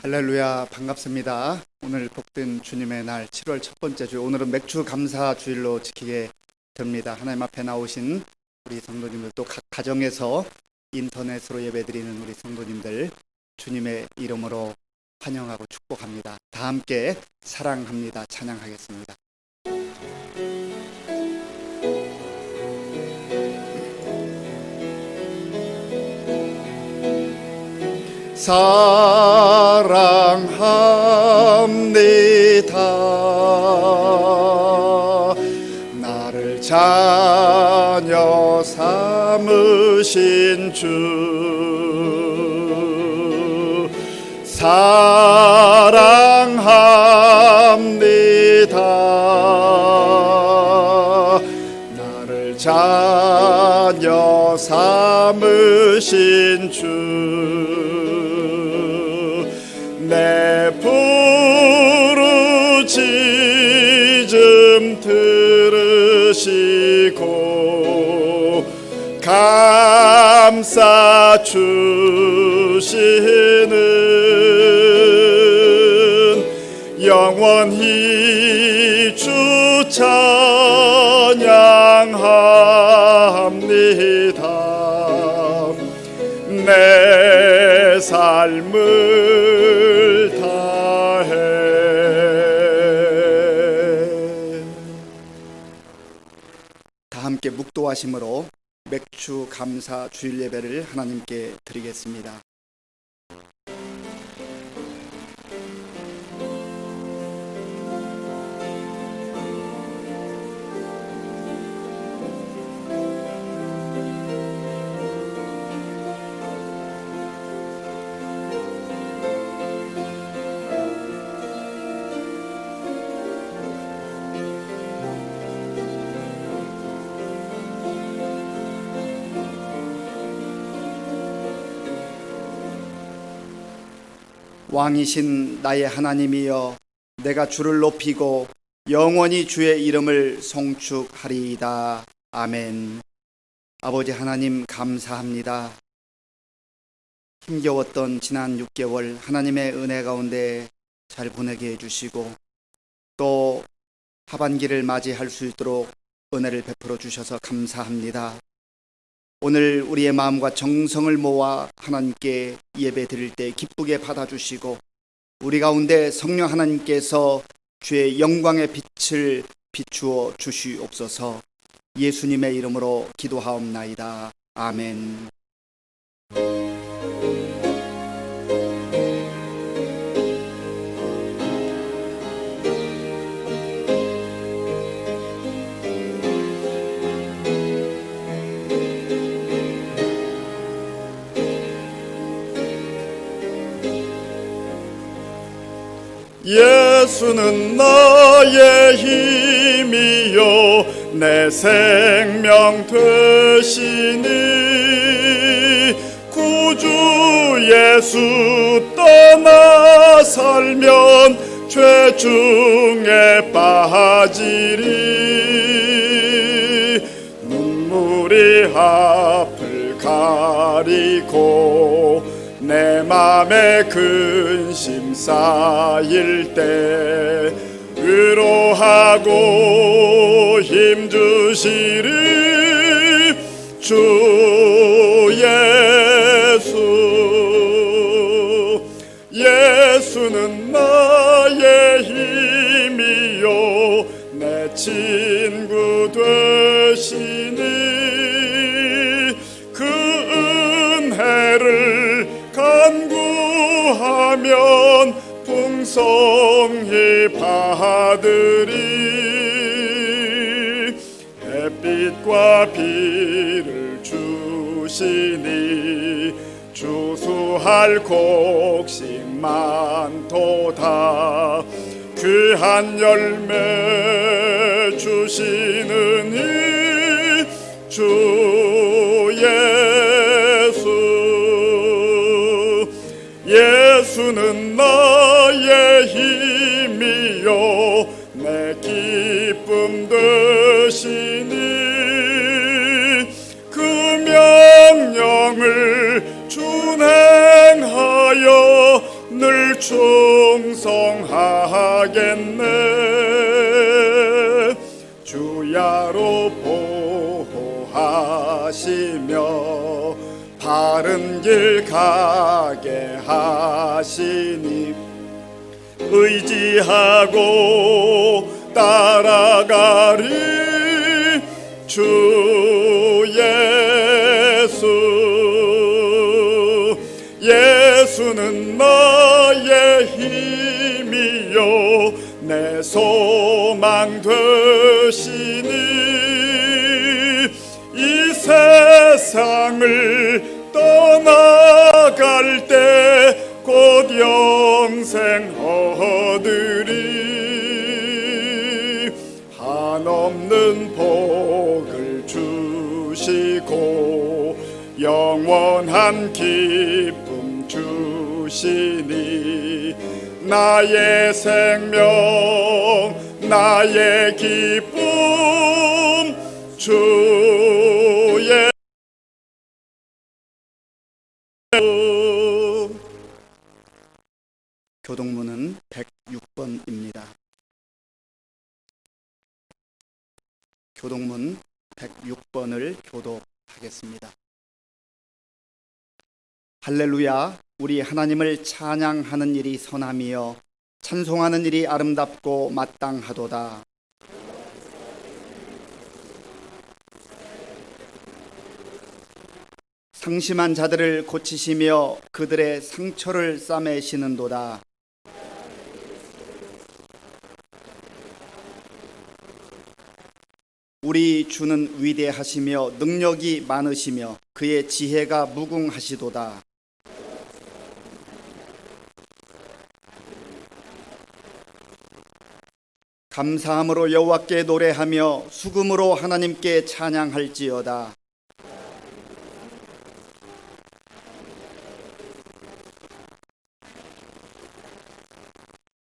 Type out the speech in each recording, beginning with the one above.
할렐루야, 반갑습니다. 오늘 복된 주님의 날 7월 첫 번째 주, 오늘은 맥주 감사 주일로 지키게 됩니다. 하나님 앞에 나오신 우리 성도님들, 또 각 가정에서 인터넷으로 예배드리는 우리 성도님들 주님의 이름으로 환영하고 축복합니다. 다 함께 사랑합니다 찬양하겠습니다. 사랑합니다. 나를 자녀 삼으신 주 사랑합니다. 나를 자녀 삼으신 주 내 부르짖음 들으시고 감싸 주시는 영원히 주 찬양합니다. 내 삶을 다 함께 묵도하심으로 맥주 감사 주일 예배를 하나님께 드리겠습니다. 왕이신 나의 하나님이여, 내가 주를 높이고 영원히 주의 이름을 송축하리이다. 아멘. 아버지 하나님, 감사합니다. 힘겨웠던 지난 6개월 하나님의 은혜 가운데 잘 보내게 해주시고, 또 하반기를 맞이할 수 있도록 은혜를 베풀어 주셔서 감사합니다. 오늘 우리의 마음과 정성을 모아 하나님께 예배 드릴 때 기쁘게 받아주시고, 우리 가운데 성령 하나님께서 주의 영광의 빛을 비추어 주시옵소서. 예수님의 이름으로 기도하옵나이다. 아멘. 예수는 나의 힘이요 내 생명 되시니, 구주 예수 떠나 살면 죄 중에 빠지리. 눈물이 앞을 가리고 내 맘에 근심 쌓일 때 위로하고 힘주시리. 주 예수는 나의 힘이요 내 친구 되시니, 그 은혜를 간구하면 풍성히 받으리. 햇빛과 비를 주시니 주수할 곡식 많도다. 귀한 열매 주시느니 주 예수는 나의 힘이요 내 기쁨 되시니, 그 명령을 준행하여 늘 충성하겠네. 주야로 보호하시며 바른 길 가게 하시니 의지하고 따라가리. 주 예수는 나의 힘이요 내 소망 되시니 이 세상을 떠나갈 때 곧 영생 얻으리. 한없는 복을 주시고 영원한 기쁨 주시니 나의 생명 나의 기쁨 주의 교동문은 106번입니다. 교동문 106번을 교독하겠습니다. 할렐루야. 우리 하나님을 찬양하는 일이 선함이여 찬송하는 일이 아름답고 마땅하도다. 상심한 자들을 고치시며 그들의 상처를 싸매시는도다. 우리 주는 위대하시며 능력이 많으시며 그의 지혜가 무궁하시도다. 감사함으로 여호와께 노래하며 수금으로 하나님께 찬양할지어다.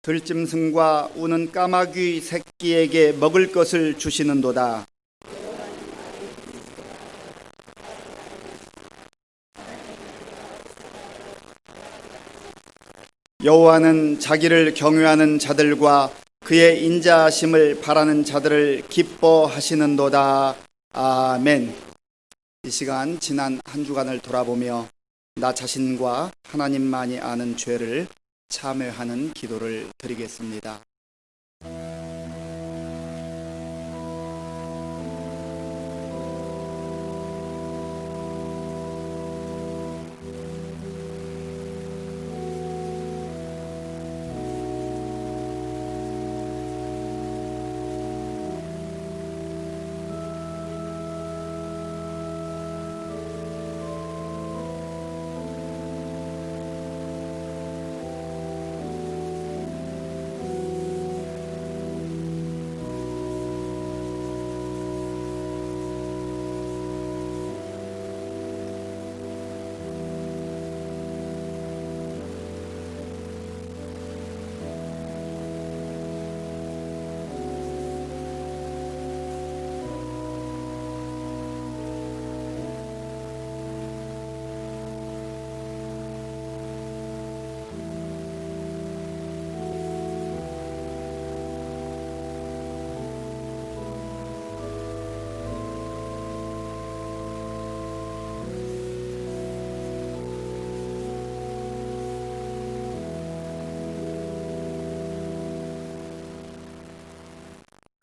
들짐승과 우는 까마귀 새끼에게 먹을 것을 주시는도다. 여호와는 자기를 경외하는 자들과 그의 인자하심을 바라는 자들을 기뻐하시는도다. 아멘. 이 시간 지난 한 주간을 돌아보며 나 자신과 하나님만이 아는 죄를 참회하는 기도를 드리겠습니다.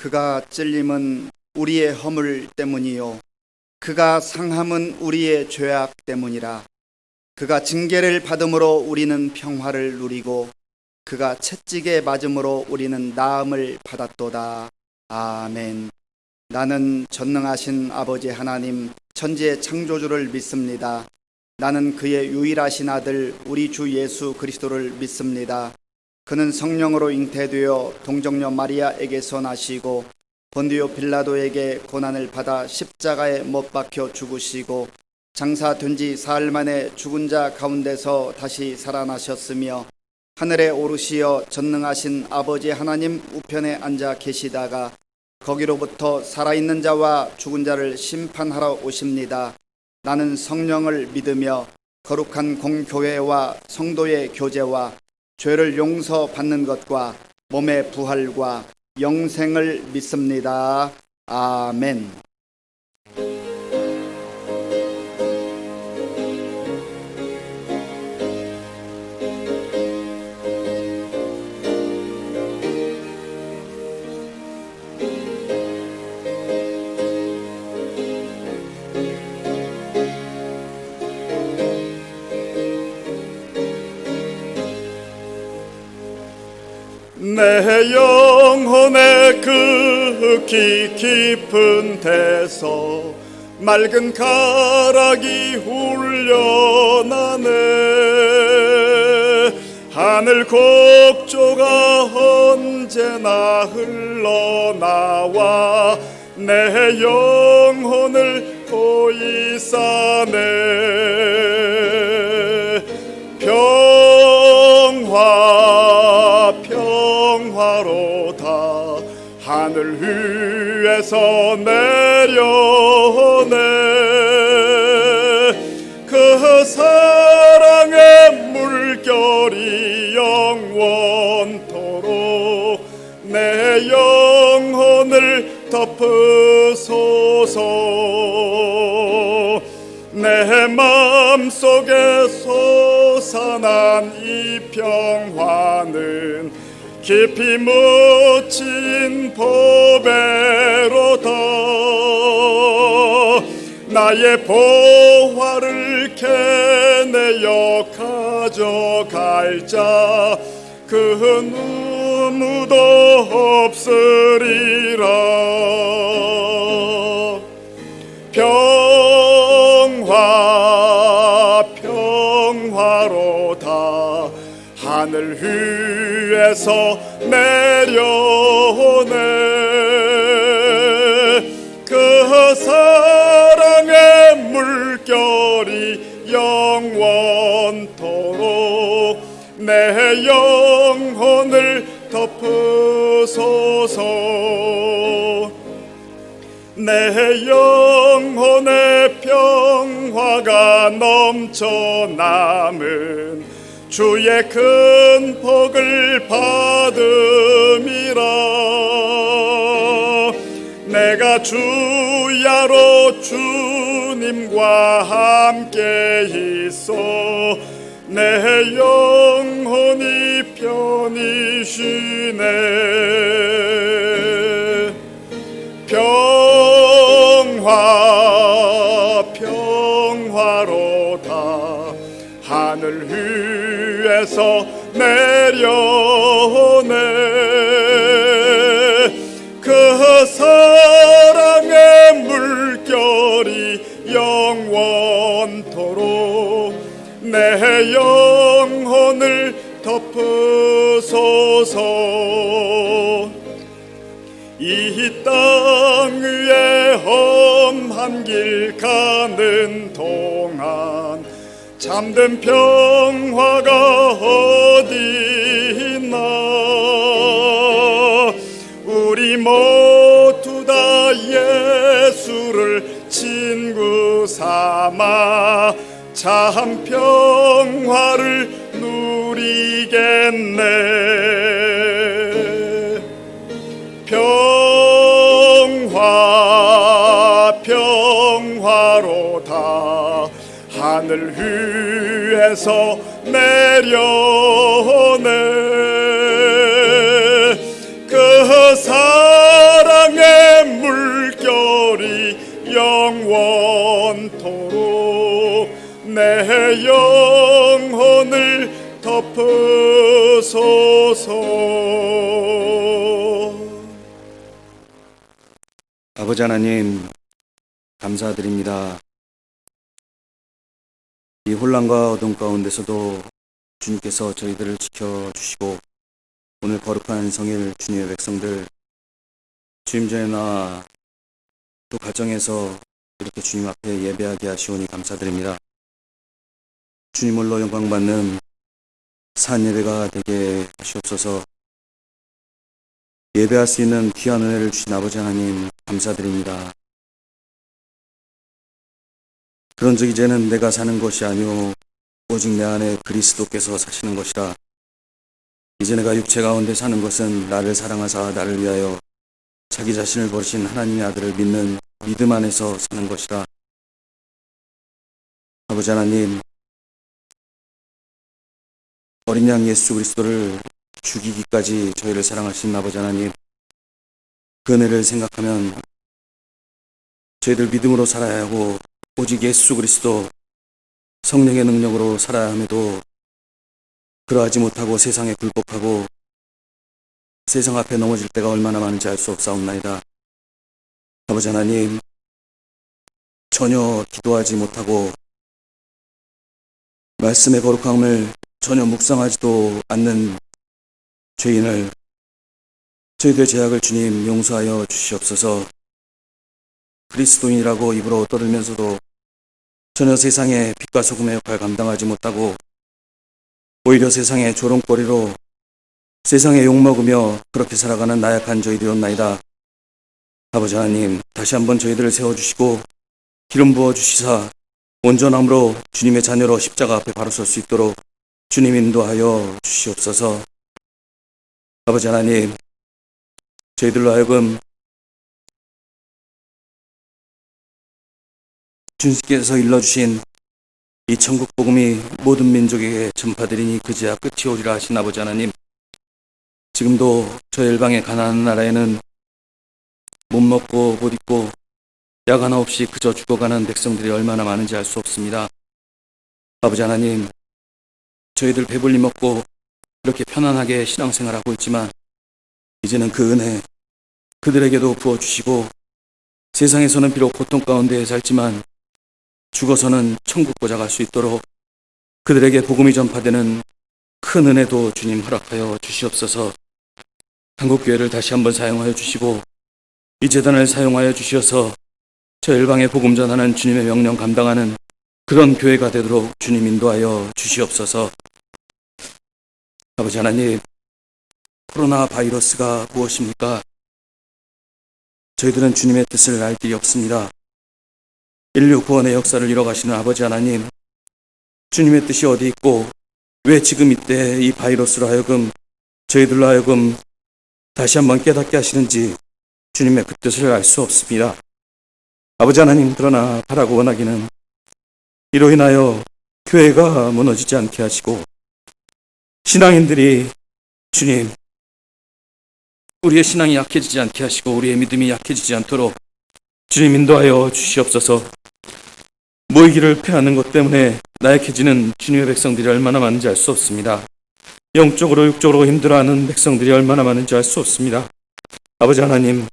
그가 찔림은 우리의 허물 때문이요 그가 상함은 우리의 죄악 때문이라. 그가 징계를 받음으로 우리는 평화를 누리고 그가 채찍에 맞음으로 우리는 나음을 받았도다. 아멘. 나는 전능하신 아버지 하나님 천지의 창조주를 믿습니다. 나는 그의 유일하신 아들 우리 주 예수 그리스도를 믿습니다. 그는 성령으로 잉태되어 동정녀 마리아에게서 나시고 본디오 빌라도에게 고난을 받아 십자가에 못 박혀 죽으시고 장사된 지 사흘 만에 죽은 자 가운데서 다시 살아나셨으며 하늘에 오르시어 전능하신 아버지 하나님 우편에 앉아 계시다가 거기로부터 살아있는 자와 죽은 자를 심판하러 오십니다. 나는 성령을 믿으며 거룩한 공교회와 성도의 교제와 죄를 용서받는 것과 몸의 부활과 영생을 믿습니다. 아멘. 내 영혼의 극히 깊은 데서 맑은 가락이 훈련하네. 하늘 곡조가 언제나 흘러나와 내 영혼을 보이사네. 평화로다 하늘 위에서 내려오네. 그 사랑의 물결이 영원토록 내 영혼을 덮으소서. 내 맘속에 솟아난 이 평화는 깊이 묻힌 보배로다. 나의 보화를 캐내어 가져갈 자 그 누구도 없으리라. 평화로다 하늘 위에서 내려오네. 그 사랑의 물결이 영원토록 내 영혼을 덮으소서. 내 영혼의 평화가 넘쳐남은 주의 큰 복을 받음이라. 내가 주야로 주님과 함께 있어 내 영혼이 편히 쉬네. 평화로다 하늘 위에서 내려오네. 그 사랑의 물결이 영원토록 내 영혼을 덮으소서. 이 땅 위에 험한 길 가는 동안 참된 평화가 어디 있나. 우리 모두 다 예수를 친구 삼아 참 평화를 누리겠네. 평화로다 하늘 위에서 내려오네. 그 사랑의 물결이 영원토록 내 영혼을 덮으소서. 아버지 하나님, 감사드립니다. 이 혼란과 어둠 가운데서도 주님께서 저희들을 지켜주시고 오늘 거룩한 성일 주님의 백성들 주님 전에 나와 또 가정에서 이렇게 주님 앞에 예배하게 하시오니 감사드립니다. 주님 홀로 영광받는 산 예배가 되게 하시옵소서. 예배할 수 있는 귀한 은혜를 주신 아버지 하나님 감사드립니다. 그런즉 이제는 내가 사는 것이 아니오 오직 내 안에 그리스도께서 사시는 것이라. 이제 내가 육체 가운데 사는 것은 나를 사랑하사 나를 위하여 자기 자신을 버리신 하나님의 아들을 믿는 믿음 안에서 사는 것이라. 아버지 하나님, 어린 양 예수 그리스도를 죽이기까지 저희를 사랑하신 아버지 하나님, 그 은혜를 생각하면 저희들 믿음으로 살아야 하고 오직 예수 그리스도 성령의 능력으로 살아야 함에도 그러하지 못하고 세상에 굴복하고 세상 앞에 넘어질 때가 얼마나 많은지 알 수 없사옵나이다. 아버지 하나님, 전혀 기도하지 못하고 말씀의 거룩함을 전혀 묵상하지도 않는 죄인을, 저희들의 죄악을 주님 용서하여 주시옵소서. 그리스도인이라고 입으로 떠들면서도 전혀 세상의 빛과 소금의 역할을 감당하지 못하고 오히려 세상의 조롱거리로 세상에 욕먹으며 그렇게 살아가는 나약한 저희들이옵나이다. 아버지 하나님, 다시 한번 저희들을 세워주시고 기름 부어주시사 온전함으로 주님의 자녀로 십자가 앞에 바로 설 수 있도록 주님 인도하여 주시옵소서. 아버지 하나님, 저희들로 하여금 주님께서 일러주신 이 천국 복음이 모든 민족에게 전파되리니 그제야 끝이 오리라 하신 아버지 하나님, 지금도 저 열방의 가나안 나라에는 못 먹고 못 입고 약 하나 없이 그저 죽어가는 백성들이 얼마나 많은지 알 수 없습니다. 아버지 하나님, 저희들 배불리 먹고 이렇게 편안하게 신앙생활하고 있지만 이제는 그 은혜 그들에게도 부어주시고 세상에서는 비록 고통 가운데 살지만 죽어서는 천국 보좌갈 수 있도록 그들에게 복음이 전파되는 큰 은혜도 주님 허락하여 주시옵소서. 한국교회를 다시 한번 사용하여 주시고 이 재단을 사용하여 주셔서 저 열방에 복음 전하는 주님의 명령 감당하는 그런 교회가 되도록 주님 인도하여 주시옵소서. 아버지 하나님, 코로나 바이러스가 무엇입니까? 저희들은 주님의 뜻을 알 길이 없습니다. 인류 구원의 역사를 이뤄가시는 아버지 하나님, 주님의 뜻이 어디 있고 왜 지금 이때 이 바이러스로 하여금 저희들로 하여금 다시 한번 깨닫게 하시는지 주님의 그 뜻을 알 수 없습니다. 아버지 하나님, 그러나 바라고 원하기는 이로 인하여 교회가 무너지지 않게 하시고 신앙인들이 주님, 우리의 신앙이 약해지지 않게 하시고 우리의 믿음이 약해지지 않도록 주님 인도하여 주시옵소서. 모이기를 패하는 것 때문에 나약해지는 주님의 백성들이 얼마나 많은지 알 수 없습니다. 영적으로 육적으로 힘들어하는 백성들이 얼마나 많은지 알 수 없습니다. 아버지 하나님,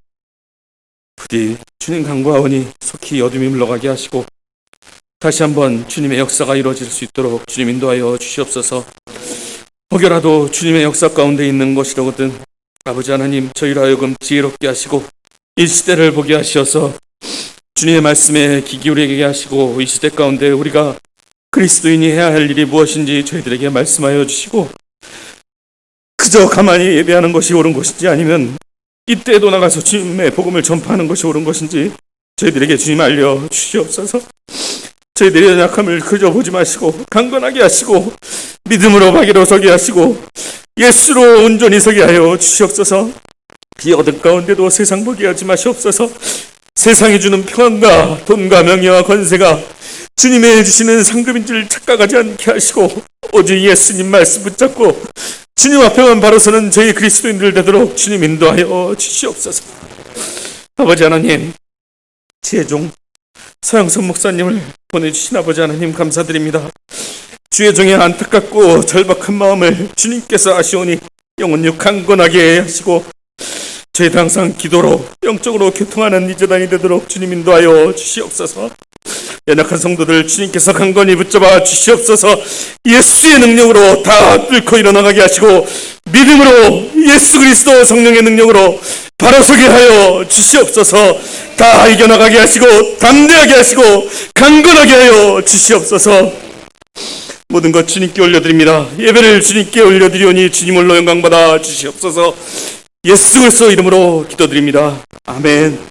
부디 주님 간구하오니 속히 어둠이 물러가게 하시고 다시 한번 주님의 역사가 이루어질 수 있도록 주님 인도하여 주시옵소서. 혹여라도 주님의 역사 가운데 있는 것이로거든 아버지 하나님, 저희로 하여금 지혜롭게 하시고 이 시대를 보게 하시어서 주님의 말씀에 귀 기울이게 하시고 이 시대 가운데 우리가 그리스도인이 해야 할 일이 무엇인지 저희들에게 말씀하여 주시고 그저 가만히 예배하는 것이 옳은 것인지 아니면 이때도 나가서 주님의 복음을 전파하는 것이 옳은 것인지 저희들에게 주님 알려 주시옵소서. 저희들의 연약함을 그저 보지 마시고 강건하게 하시고 믿음으로 바기로 서게 하시고 예수로 온전히 서게 하여 주시옵소서. 이 어둠 가운데도 세상 보게 하지 마시옵소서. 세상이 주는 평안과 돈과 명예와 권세가 주님의 주시는 상급인 줄 착각하지 않게 하시고 오직 예수님 말씀 붙잡고 주님 앞에만 바로 서는 저희 그리스도인들 되도록 주님 인도하여 주시옵소서. 아버지 하나님, 지혜종 서영선 목사님을 보내주신 아버지 하나님 감사드립니다. 주의 종의 안타깝고 절박한 마음을 주님께서 아시오니 영혼육 강건하게 하시고 저희도 항상 기도로 영적으로 교통하는 이 재단이 되도록 주님 인도하여 주시옵소서. 연약한 성도들 주님께서 강건히 붙잡아 주시옵소서. 예수의 능력으로 다 뚫고 일어나가게 하시고 믿음으로 예수 그리스도 성령의 능력으로 바로 서게 하여 주시옵소서. 다 이겨나가게 하시고 담대하게 하시고 강건하게 하여 주시옵소서. 모든 것 주님께 올려드립니다. 예배를 주님께 올려드리오니 주님 홀로 영광받아 주시옵소서. 예수 그리스도 이름으로 기도드립니다. 아멘.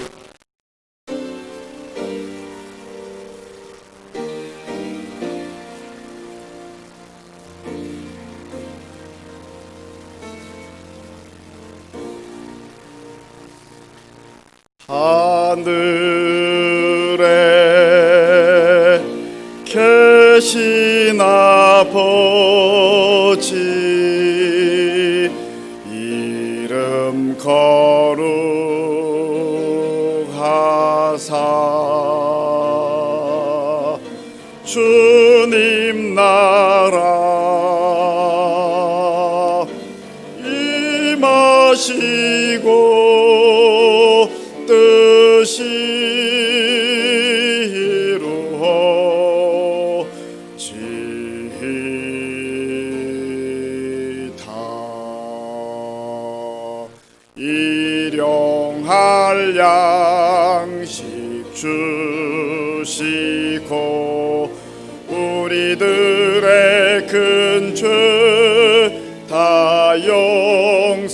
하늘에 계신 아버지 이름 거룩하사 주님 나라 임하시고 뜻이 이루어지다. 일용할 양식 주시고 우리들의 큰 죄 다 용서하옵시고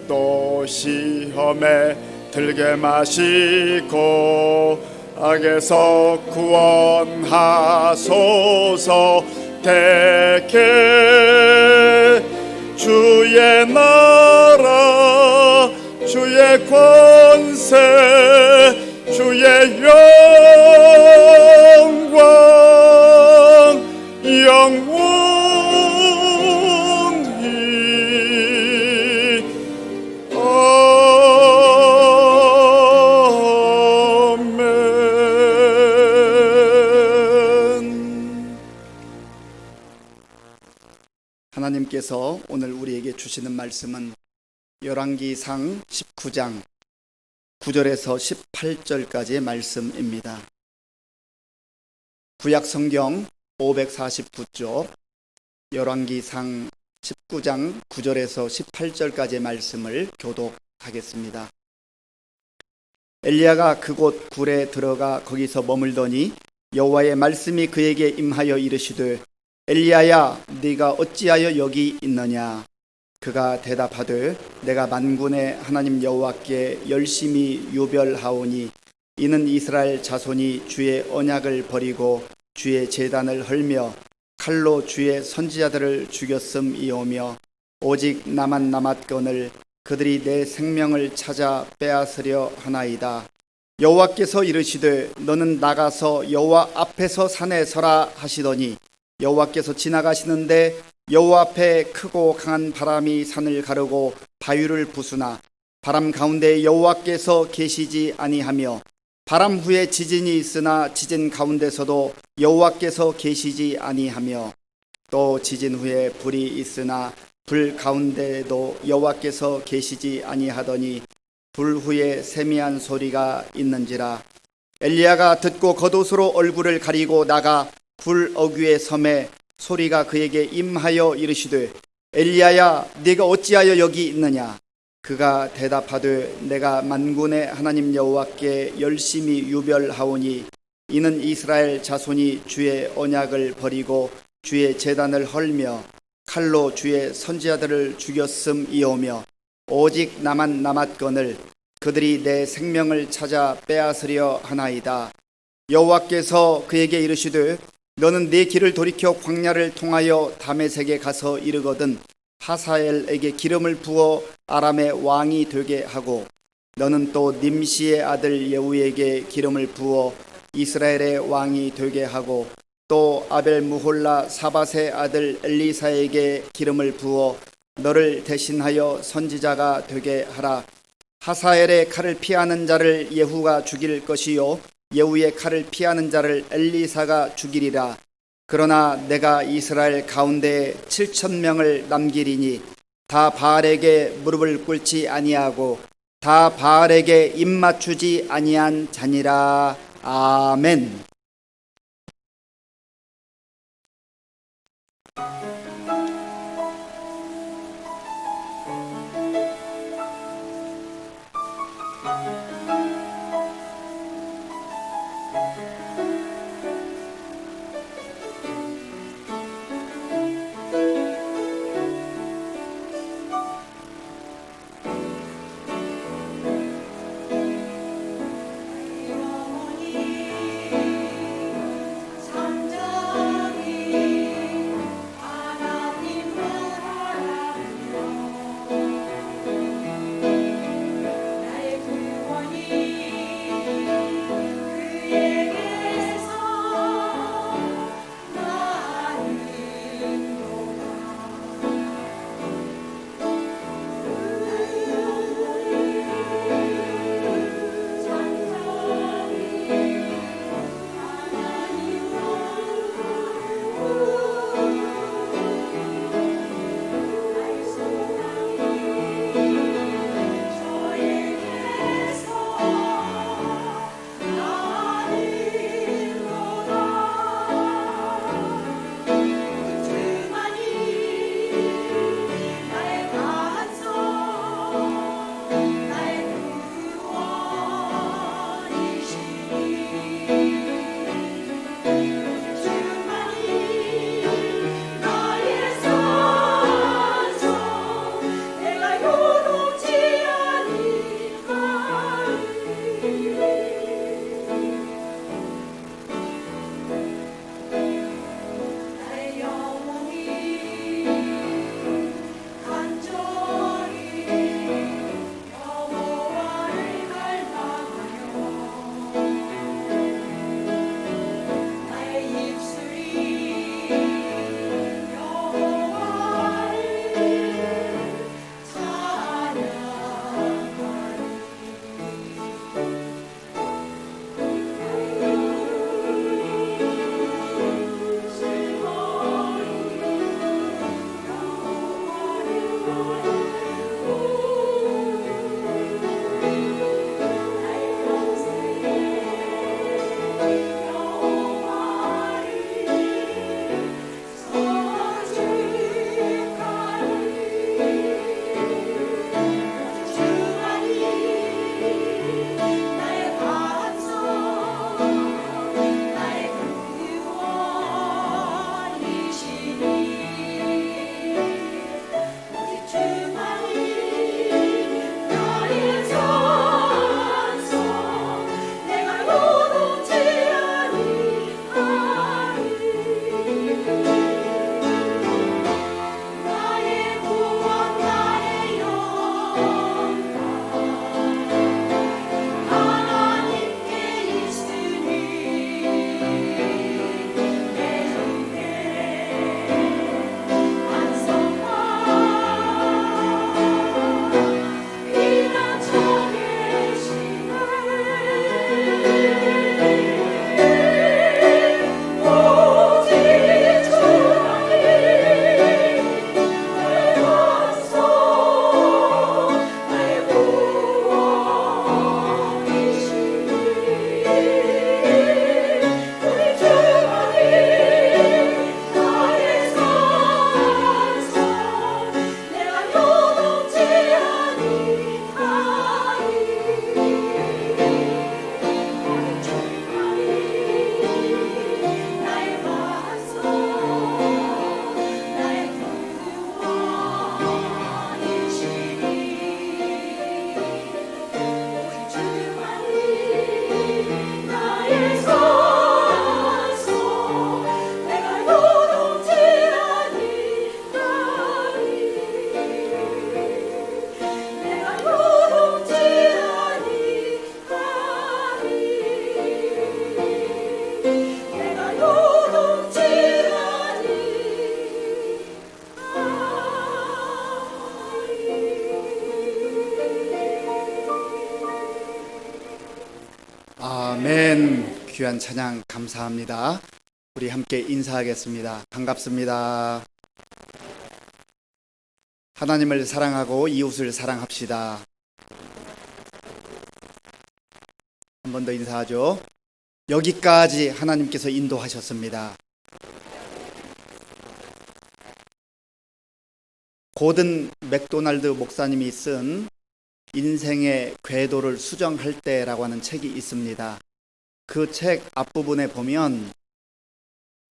또 시험에 들게 마시고 악에서 구원하소서. 대개 주의 나라 주의 권세 주의 영광 영원히 아멘. 하나님께서 오늘 우리에게 주시는 말씀은 열왕기상 19장 9절에서 18절까지의 말씀입니다. 구약 성경 549쪽 열왕기상 19장 9절에서 18절까지의 말씀을 교독하겠습니다. 엘리야가 그곳 굴에 들어가 거기서 머물더니 여호와의 말씀이 그에게 임하여 이르시되 엘리야야 네가 어찌하여 여기 있느냐. 그가 대답하되 내가 만군의 하나님 여호와께 열심히 유별하오니 이는 이스라엘 자손이 주의 언약을 버리고 주의 제단을 헐며 칼로 주의 선지자들을 죽였음이오며 오직 나만 남았거늘 그들이 내 생명을 찾아 빼앗으려 하나이다. 여호와께서 이르시되 너는 나가서 여호와 앞에서 산에 서라 하시더니 여호와께서 지나가시는데 여호와 앞에 크고 강한 바람이 산을 가르고 바위를 부수나 바람 가운데 여호와께서 계시지 아니하며 바람 후에 지진이 있으나 지진 가운데서도 여호와께서 계시지 아니하며 또 지진 후에 불이 있으나 불 가운데도 여호와께서 계시지 아니하더니 불 후에 세미한 소리가 있는지라. 엘리야가 듣고 겉옷으로 얼굴을 가리고 나가 굴 어귀의 섬에 소리가 그에게 임하여 이르시되 엘리야야 네가 어찌하여 여기 있느냐. 그가 대답하되 내가 만군의 하나님 여호와께 열심히 유별하오니 이는 이스라엘 자손이 주의 언약을 버리고 주의 제단을 헐며 칼로 주의 선지자들을 죽였음이오며 오직 나만 남았거늘 그들이 내 생명을 찾아 빼앗으려 하나이다. 여호와께서 그에게 이르시되 너는 네 길을 돌이켜 광야를 통하여 다메섹에 가서 이르거든 하사엘에게 기름을 부어 아람의 왕이 되게 하고 너는 또 님시의 아들 예후에게 기름을 부어 이스라엘의 왕이 되게 하고 또 아벨 무홀라 사밧의 아들 엘리사에게 기름을 부어 너를 대신하여 선지자가 되게 하라. 하사엘의 칼을 피하는 자를 예후가 죽일 것이요 예후의 칼을 피하는 자를 엘리사가 죽이리라. 그러나 내가 이스라엘 가운데 7,000명을 남기리니 다 바알에게 무릎을 꿇지 아니하고 다 바알에게 입맞추지 아니한 자니라. 아멘. 삼장이 아멘. 귀한 찬양 감사합니다. 우리 함께 인사하겠습니다. 반갑습니다. 하나님을 사랑하고 이웃을 사랑합시다. 한 번 더 인사하죠. 여기까지 하나님께서 인도하셨습니다. 고든 맥도날드 목사님이 쓴 인생의 궤도를 수정할 때라고 하는 책이 있습니다. 그 책 앞부분에 보면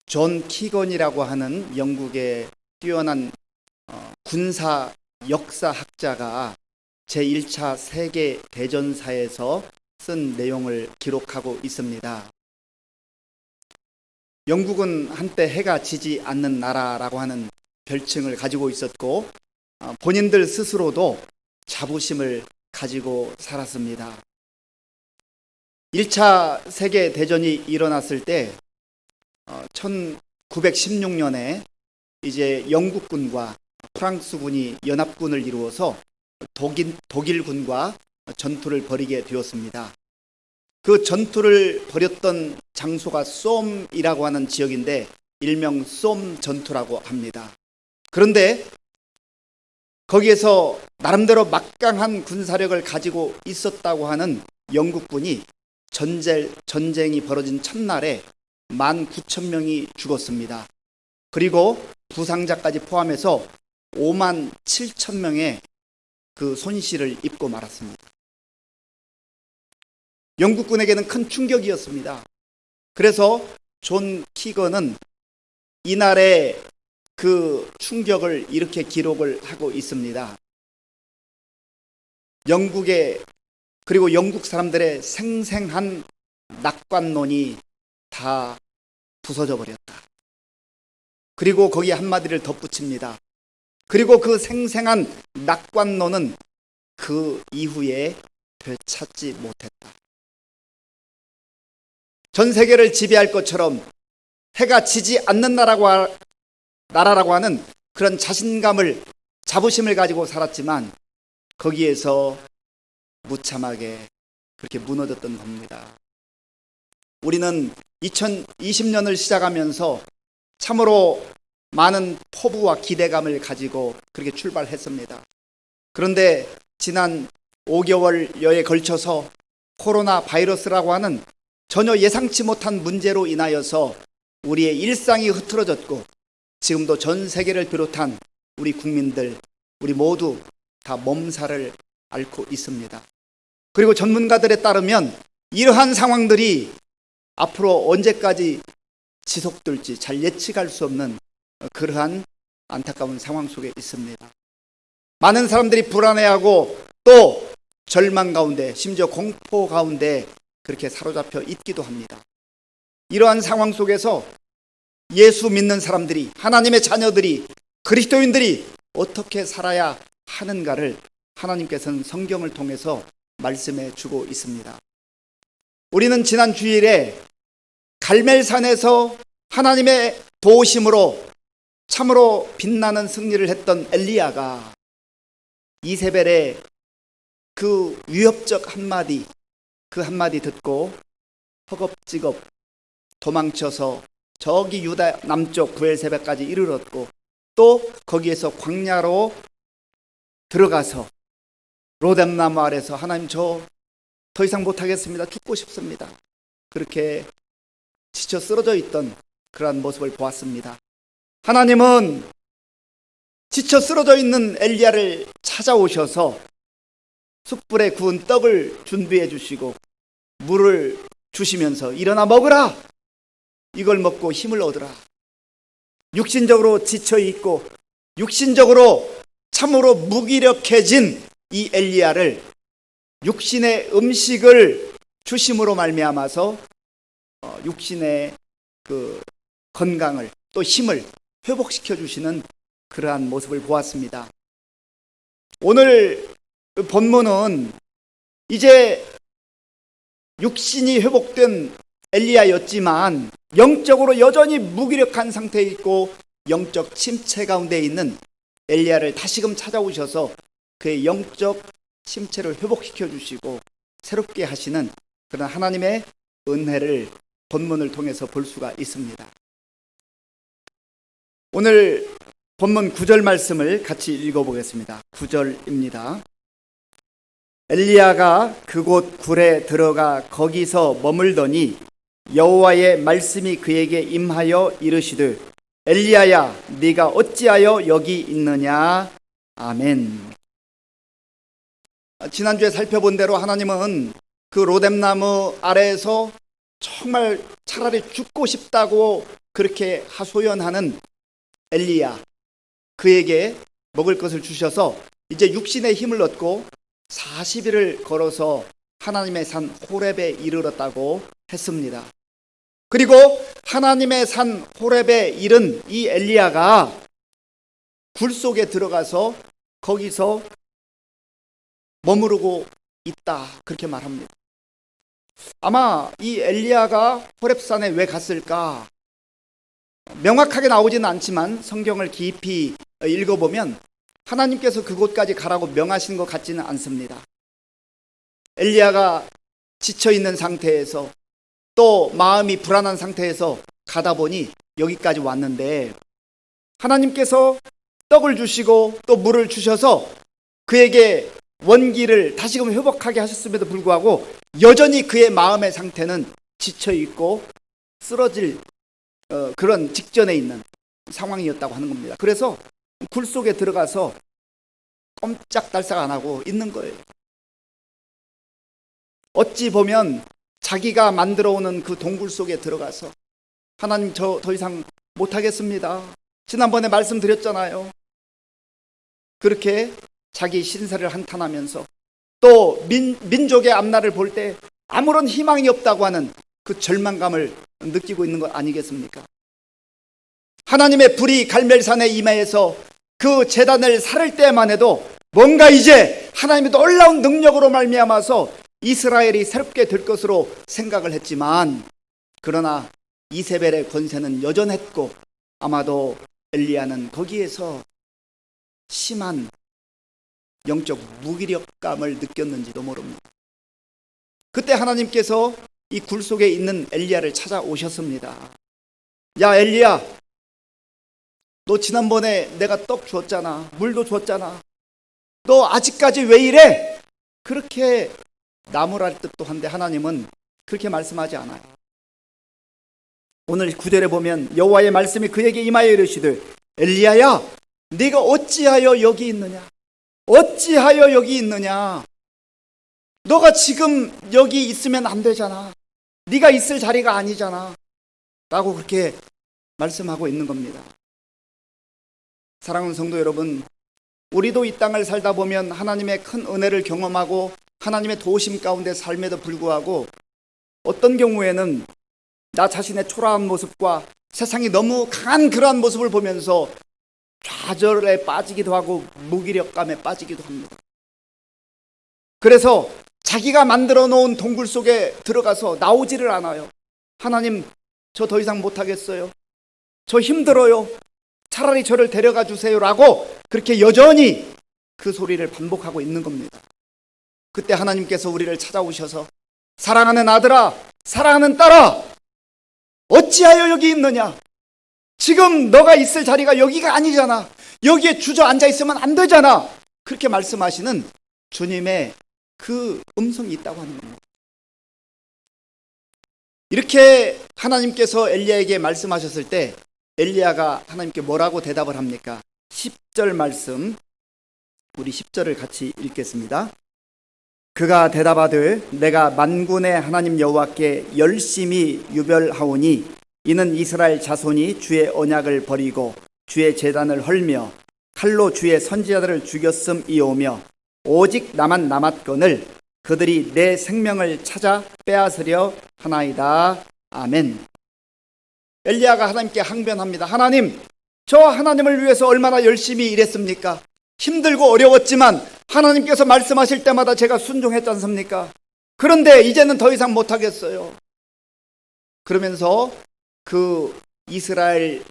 존 키건이라고 하는 영국의 뛰어난 군사 역사학자가 제1차 세계 대전사에서 쓴 내용을 기록하고 있습니다. 영국은 한때 해가 지지 않는 나라라고 하는 별칭을 가지고 있었고 본인들 스스로도 자부심을 가지고 살았습니다. 1차 세계 대전이 일어났을 때 1916년에 이제 영국군과 프랑스군이 연합군을 이루어서 독일군과 전투를 벌이게 되었습니다. 그 전투를 벌였던 장소가 쏨이라고 하는 지역인데 일명 쏨 전투라고 합니다. 그런데 거기에서 나름대로 막강한 군사력을 가지고 있었다고 하는 영국군이 전쟁이 벌어진 첫날에 19,000명이 죽었습니다. 그리고 부상자까지 포함해서 57,000명의 그 손실을 입고 말았습니다. 영국군에게는 큰 충격이었습니다. 그래서 존 키건은 이날의 그 충격을 이렇게 기록을 하고 있습니다. 그리고 영국 사람들의 생생한 낙관론이 다 부서져 버렸다. 그리고 거기에 한마디를 덧붙입니다. 그리고 그 생생한 낙관론은 그 이후에 되찾지 못했다. 전 세계를 지배할 것처럼 해가 지지 않는 나라라고 하는 그런 자부심을 가지고 살았지만 거기에서 무참하게 그렇게 무너졌던 겁니다. 우리는 2020년을 시작하면서 참으로 많은 포부와 기대감을 가지고 그렇게 출발했습니다. 그런데 지난 5개월여에 걸쳐서 코로나 바이러스라고 하는 전혀 예상치 못한 문제로 인하여서 우리의 일상이 흐트러졌고 지금도 전 세계를 비롯한 우리 국민들, 우리 모두 다 몸살을 앓고 있습니다. 그리고 전문가들에 따르면 이러한 상황들이 앞으로 언제까지 지속될지 잘 예측할 수 없는 그러한 안타까운 상황 속에 있습니다. 많은 사람들이 불안해하고 또 절망 가운데, 심지어 공포 가운데 그렇게 사로잡혀 있기도 합니다. 이러한 상황 속에서 예수 믿는 사람들이, 하나님의 자녀들이, 그리스도인들이 어떻게 살아야 하는가를 하나님께서는 성경을 통해서 말씀해 주고 있습니다. 우리는 지난 주일에 갈멜산에서 하나님의 도우심으로 참으로 빛나는 승리를 했던 엘리야가 이세벨의 그 위협적 한마디, 그 한마디 듣고 허겁지겁 도망쳐서 저기 유다 남쪽 브엘세바까지 이르렀고 또 거기에서 광야로 들어가서 로뎀나무 아래서 하나님 저 더 이상 못하겠습니다. 죽고 싶습니다. 그렇게 지쳐 쓰러져 있던 그러한 모습을 보았습니다. 하나님은 지쳐 쓰러져 있는 엘리야를 찾아오셔서 숯불에 구운 떡을 준비해 주시고 물을 주시면서 일어나 먹으라. 이걸 먹고 힘을 얻으라. 육신적으로 지쳐 있고 육신적으로 참으로 무기력해진 이 엘리야를 육신의 음식을 주심으로 말미암아서 육신의 그 건강을 또 힘을 회복시켜 주시는 그러한 모습을 보았습니다. 오늘 본문은 이제 육신이 회복된 엘리야였지만 영적으로 여전히 무기력한 상태에 있고 영적 침체 가운데 있는 엘리야를 다시금 찾아오셔서 그의 영적 침체를 회복시켜 주시고 새롭게 하시는 그런 하나님의 은혜를 본문을 통해서 볼 수가 있습니다. 오늘 본문 9절 말씀을 같이 읽어보겠습니다. 9절입니다. 엘리야가 그곳 굴에 들어가 거기서 머물더니 여호와의 말씀이 그에게 임하여 이르시되 엘리야야 네가 어찌하여 여기 있느냐. 아멘. 지난주에 살펴본 대로 하나님은 그 로뎀나무 아래에서 정말 차라리 죽고 싶다고 그렇게 하소연하는 엘리야, 그에게 먹을 것을 주셔서 이제 육신의 힘을 얻고 40일을 걸어서 하나님의 산 호렙에 이르렀다고 했습니다. 그리고 하나님의 산 호렙에 이른 이 엘리야가 굴 속에 들어가서 거기서 머무르고 있다, 그렇게 말합니다. 아마 이 엘리야가 호렙산에 왜 갔을까? 명확하게 나오지는 않지만 성경을 깊이 읽어보면 하나님께서 그곳까지 가라고 명하신 것 같지는 않습니다. 엘리야가 지쳐있는 상태에서 또 마음이 불안한 상태에서 가다 보니 여기까지 왔는데 하나님께서 떡을 주시고 또 물을 주셔서 그에게 원기를 다시금 회복하게 하셨음에도 불구하고 여전히 그의 마음의 상태는 지쳐있고 쓰러질 그런 직전에 있는 상황이었다고 하는 겁니다. 그래서 굴 속에 들어가서 꼼짝달싹 안 하고 있는 거예요. 어찌 보면 자기가 만들어 오는 그 동굴 속에 들어가서 하나님 저 더 이상 못하겠습니다. 지난번에 말씀드렸잖아요. 그렇게 자기 신세를 한탄하면서 또 민족의 앞날을 볼 때 아무런 희망이 없다고 하는 그 절망감을 느끼고 있는 것 아니겠습니까? 하나님의 불이 갈멜산에 임하여서 그 제단을 살을 때만 해도 뭔가 이제 하나님의 놀라운 능력으로 말미암아서 이스라엘이 새롭게 될 것으로 생각을 했지만 그러나 이세벨의 권세는 여전했고 아마도 엘리야는 거기에서 심한 영적 무기력감을 느꼈는지도 모릅니다. 그때 하나님께서 이 굴 속에 있는 엘리야를 찾아오셨습니다. 야 엘리야, 너 지난번에 내가 떡 줬잖아, 물도 줬잖아. 너 아직까지 왜 이래? 그렇게 나무랄 듯도 한데 하나님은 그렇게 말씀하지 않아요. 오늘 9절에 보면 여호와의 말씀이 그에게 임하여 이르시되 엘리야야 네가 어찌하여 여기 있느냐. 어찌하여 여기 있느냐. 너가 지금 여기 있으면 안 되잖아. 네가 있을 자리가 아니잖아 라고 그렇게 말씀하고 있는 겁니다. 사랑하는 성도 여러분, 우리도 이 땅을 살다 보면 하나님의 큰 은혜를 경험하고 하나님의 도우심 가운데 삶에도 불구하고 어떤 경우에는 나 자신의 초라한 모습과 세상이 너무 강한 그러한 모습을 보면서 좌절에 빠지기도 하고 무기력감에 빠지기도 합니다. 그래서 자기가 만들어 놓은 동굴 속에 들어가서 나오지를 않아요. 하나님, 저 더 이상 못하겠어요. 저 힘들어요. 차라리 저를 데려가 주세요라고 그렇게 여전히 그 소리를 반복하고 있는 겁니다. 그때 하나님께서 우리를 찾아오셔서 사랑하는 아들아, 사랑하는 딸아, 어찌하여 여기 있느냐. 지금 너가 있을 자리가 여기가 아니잖아. 여기에 주저앉아 있으면 안 되잖아. 그렇게 말씀하시는 주님의 그 음성이 있다고 하는 겁니다. 이렇게 하나님께서 엘리야에게 말씀하셨을 때 엘리야가 하나님께 뭐라고 대답을 합니까? 10절 말씀, 우리 10절을 같이 읽겠습니다. 그가 대답하되 내가 만군의 하나님 여호와께 열심히 유별하오니 이는 이스라엘 자손이 주의 언약을 버리고 주의 제단을 헐며 칼로 주의 선지자들을 죽였음이오며 오직 나만 남았거늘 그들이 내 생명을 찾아 빼앗으려 하나이다. 아멘. 엘리야가 하나님께 항변합니다. 하나님, 저 하나님을 위해서 얼마나 열심히 일했습니까? 힘들고 어려웠지만 하나님께서 말씀하실 때마다 제가 순종했지 않습니까? 그런데 이제는 더 이상 못하겠어요. 그러면서 그 이스라엘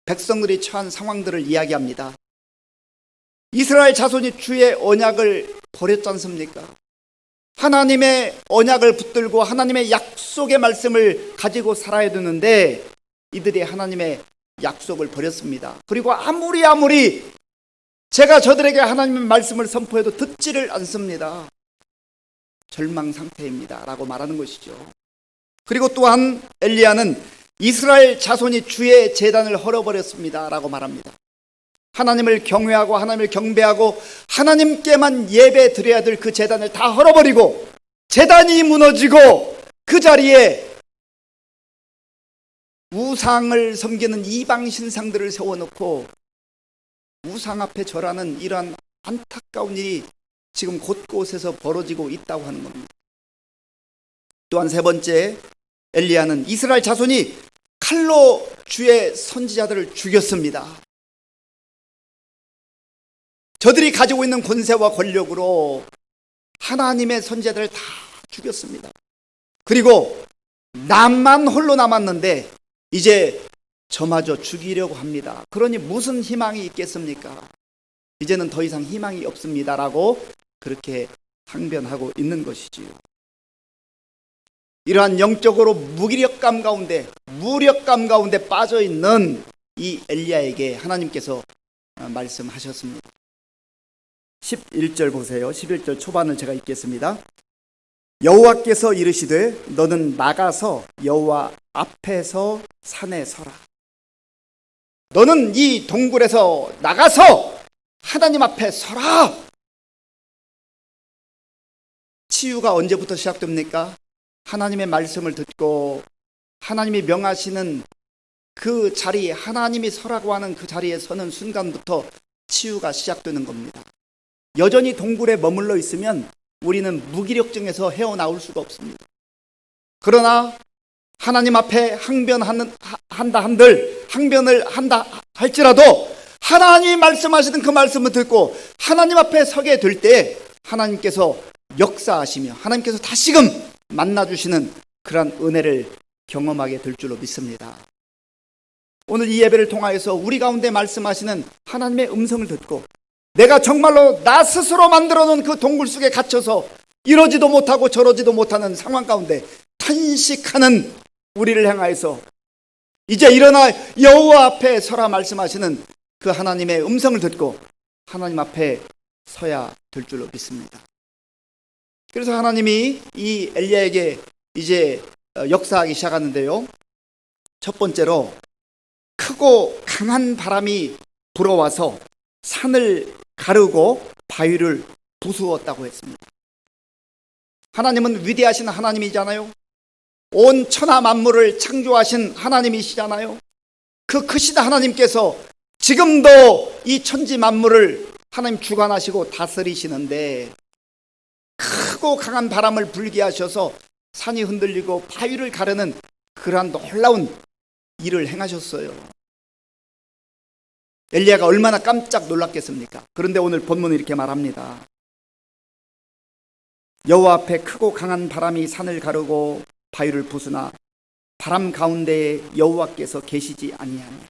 백성들이 처한 상황들을 이야기합니다. 이스라엘 자손이 주의 언약을 버렸지 않습니까? 하나님의 언약을 붙들고 하나님의 약속의 말씀을 가지고 살아야 되는데 이들이 하나님의 약속을 버렸습니다. 그리고 아무리 제가 저들에게 하나님의 말씀을 선포해도 듣지를 않습니다. 절망 상태입니다 라고 말하는 것이죠. 그리고 또한 엘리야는 이스라엘 자손이 주의 제단을 헐어버렸습니다 라고 말합니다. 하나님을 경외하고 하나님을 경배하고 하나님께만 예배 드려야 될 그 제단을 다 헐어버리고 제단이 무너지고 그 자리에 우상을 섬기는 이방 신상들을 세워놓고 우상 앞에 절하는 이러한 안타까운 일이 지금 곳곳에서 벌어지고 있다고 하는 겁니다. 또한 세 번째, 엘리야는 이스라엘 자손이 칼로 주의 선지자들을 죽였습니다. 저들이 가지고 있는 권세와 권력으로 하나님의 선지자들을 다 죽였습니다. 그리고 남만 홀로 남았는데 이제 저마저 죽이려고 합니다. 그러니 무슨 희망이 있겠습니까? 이제는 더 이상 희망이 없습니다라고 그렇게 항변하고 있는 것이지요. 이러한 영적으로 무기력감 가운데 무력감 가운데 빠져있는 이 엘리야에게 하나님께서 말씀하셨습니다. 11절 보세요. 11절 초반을 제가 읽겠습니다. 여호와께서 이르시되 너는 나가서 여호와 앞에서 산에 서라. 너는 이 동굴에서 나가서 하나님 앞에 서라. 치유가 언제부터 시작됩니까? 하나님의 말씀을 듣고 하나님이 명하시는 그 자리, 하나님이 서라고 하는 그 자리에 서는 순간부터 치유가 시작되는 겁니다. 여전히 동굴에 머물러 있으면 우리는 무기력증에서 헤어나올 수가 없습니다. 그러나 하나님 앞에 항변을 한다 할지라도 하나님이 말씀하시는 그 말씀을 듣고 하나님 앞에 서게 될 때 하나님께서 역사하시며 하나님께서 다시금 만나주시는 그러한 은혜를 경험하게 될 줄로 믿습니다. 오늘 이 예배를 통하여서 우리 가운데 말씀하시는 하나님의 음성을 듣고 내가 정말로 나 스스로 만들어 놓은 그 동굴 속에 갇혀서 이러지도 못하고 저러지도 못하는 상황 가운데 탄식하는 우리를 향하여서 이제 일어나 여호와 앞에 서라 말씀하시는 그 하나님의 음성을 듣고 하나님 앞에 서야 될 줄로 믿습니다. 그래서 하나님이 이 엘리야에게 이제 역사하기 시작하는데요. 첫 번째로 크고 강한 바람이 불어와서 산을 가르고 바위를 부수었다고 했습니다. 하나님은 위대하신 하나님이잖아요. 온 천하 만물을 창조하신 하나님이시잖아요. 그 크신 하나님께서 지금도 이 천지 만물을 하나님 주관하시고 다스리시는데 크고 강한 바람을 불게 하셔서 산이 흔들리고 바위를 가르는 그러한 놀라운 일을 행하셨어요. 엘리야가 얼마나 깜짝 놀랐겠습니까? 그런데 오늘 본문은 이렇게 말합니다. 여호와 앞에 크고 강한 바람이 산을 가르고 바위를 부수나 바람 가운데에 여호와께서 계시지 아니하니.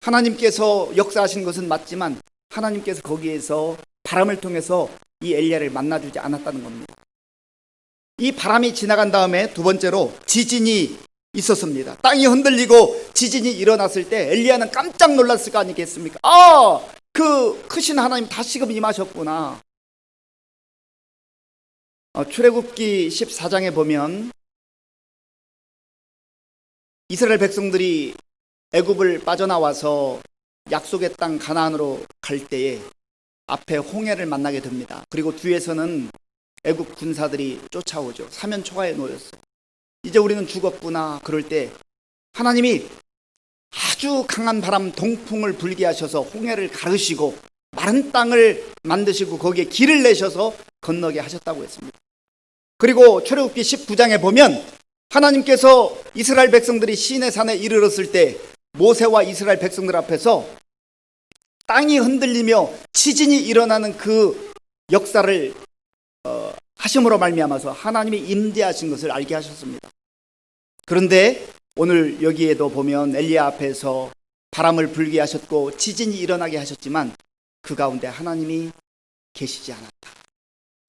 하나님께서 역사하신 것은 맞지만 하나님께서 거기에서 바람을 통해서 이 엘리야를 만나주지 않았다는 겁니다. 이 바람이 지나간 다음에 두 번째로 지진이 있었습니다. 땅이 흔들리고 지진이 일어났을 때 엘리야는 깜짝 놀랐을 거 아니겠습니까? 그 크신 하나님 다시금 임하셨구나. 출애굽기 14장에 보면 이스라엘 백성들이 애굽을 빠져나와서 약속의 땅 가나안으로 갈 때에 앞에 홍해를 만나게 됩니다. 그리고 뒤에서는 애굽 군사들이 쫓아오죠. 사면 초가에 놓였어요. 이제 우리는 죽었구나. 그럴 때 하나님이 아주 강한 바람 동풍을 불게 하셔서 홍해를 가르시고 마른 땅을 만드시고 거기에 길을 내셔서 건너게 하셨다고 했습니다. 그리고 출애굽기 19장에 보면 하나님께서 이스라엘 백성들이 시내산에 이르렀을 때 모세와 이스라엘 백성들 앞에서 땅이 흔들리며 지진이 일어나는 그 역사를 하심으로 말미암아서 하나님이 임재하신 것을 알게 하셨습니다. 그런데 오늘 여기에도 보면 엘리야 앞에서 바람을 불게 하셨고 지진이 일어나게 하셨지만 그 가운데 하나님이 계시지 않았다.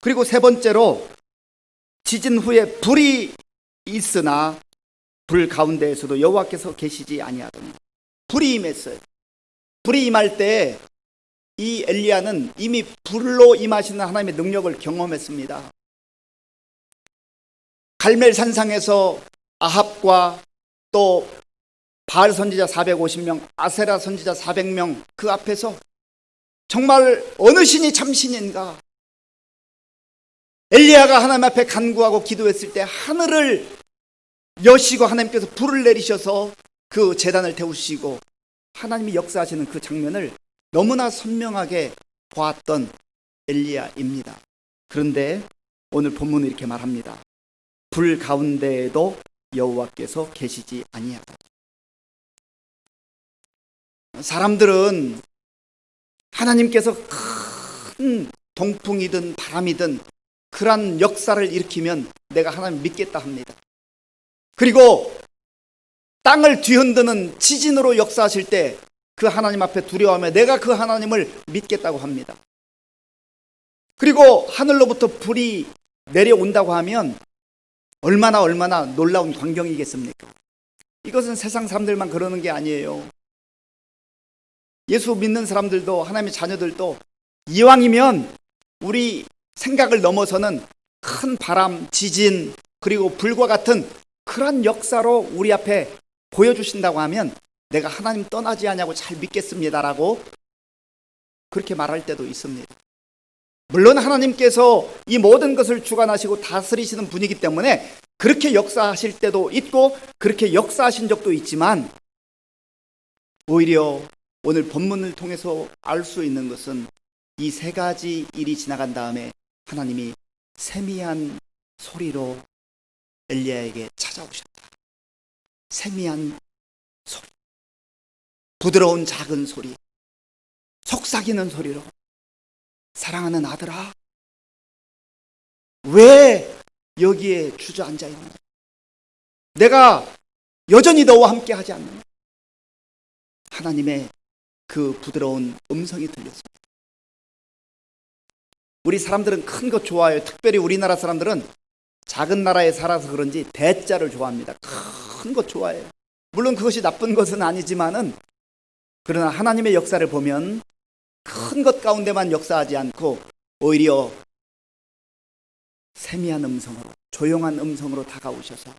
그리고 세 번째로 지진 후에 불이 있으나 불 가운데에서도 여호와께서 계시지 아니하더니 불이 임했어요. 불이 임할 때 이 엘리야는 이미 불로 임하시는 하나님의 능력을 경험했습니다. 갈멜 산상에서 아합과 또 바알 선지자 450명, 아세라 선지자 400명 그 앞에서 정말 어느 신이 참 신인가? 엘리야가 하나님 앞에 간구하고 기도했을 때 하늘을 여시고 하나님께서 불을 내리셔서 그 제단을 태우시고 하나님이 역사하시는 그 장면을 너무나 선명하게 보았던 엘리야입니다. 그런데 오늘 본문은 이렇게 말합니다. 불 가운데에도 여호와께서 계시지 아니하다. 사람들은 하나님께서 큰 동풍이든 바람이든 그러한 역사를 일으키면 내가 하나님 믿겠다 합니다. 그리고 땅을 뒤흔드는 지진으로 역사하실 때 그 하나님 앞에 두려워하며 내가 그 하나님을 믿겠다고 합니다. 그리고 하늘로부터 불이 내려온다고 하면 얼마나 놀라운 광경이겠습니까? 이것은 세상 사람들만 그러는 게 아니에요. 예수 믿는 사람들도 하나님의 자녀들도 이왕이면 우리 생각을 넘어서는 큰 바람, 지진 그리고 불과 같은 그런 역사로 우리 앞에 보여주신다고 하면 내가 하나님 떠나지 않냐고 잘 믿겠습니다라고 그렇게 말할 때도 있습니다. 물론 하나님께서 이 모든 것을 주관하시고 다스리시는 분이기 때문에 그렇게 역사하실 때도 있고 그렇게 역사하신 적도 있지만 오히려 오늘 본문을 통해서 알 수 있는 것은 이 세 가지 일이 지나간 다음에 하나님이 세미한 소리로 엘리야에게 찾아오셨다. 세미한 소리, 부드러운 작은 소리, 속삭이는 소리로 사랑하는 아들아, 왜 여기에 주저앉아 있느냐? 내가 여전히 너와 함께 하지 않느냐? 하나님의 그 부드러운 음성이 들렸습니다. 우리 사람들은 큰 것 좋아해요. 특별히 우리나라 사람들은 작은 나라에 살아서 그런지 대자를 좋아합니다. 큰 것 좋아해요. 물론 그것이 나쁜 것은 아니지만은 그러나 하나님의 역사를 보면 큰 것 가운데만 역사하지 않고 오히려 세미한 음성으로, 조용한 음성으로 다가오셔서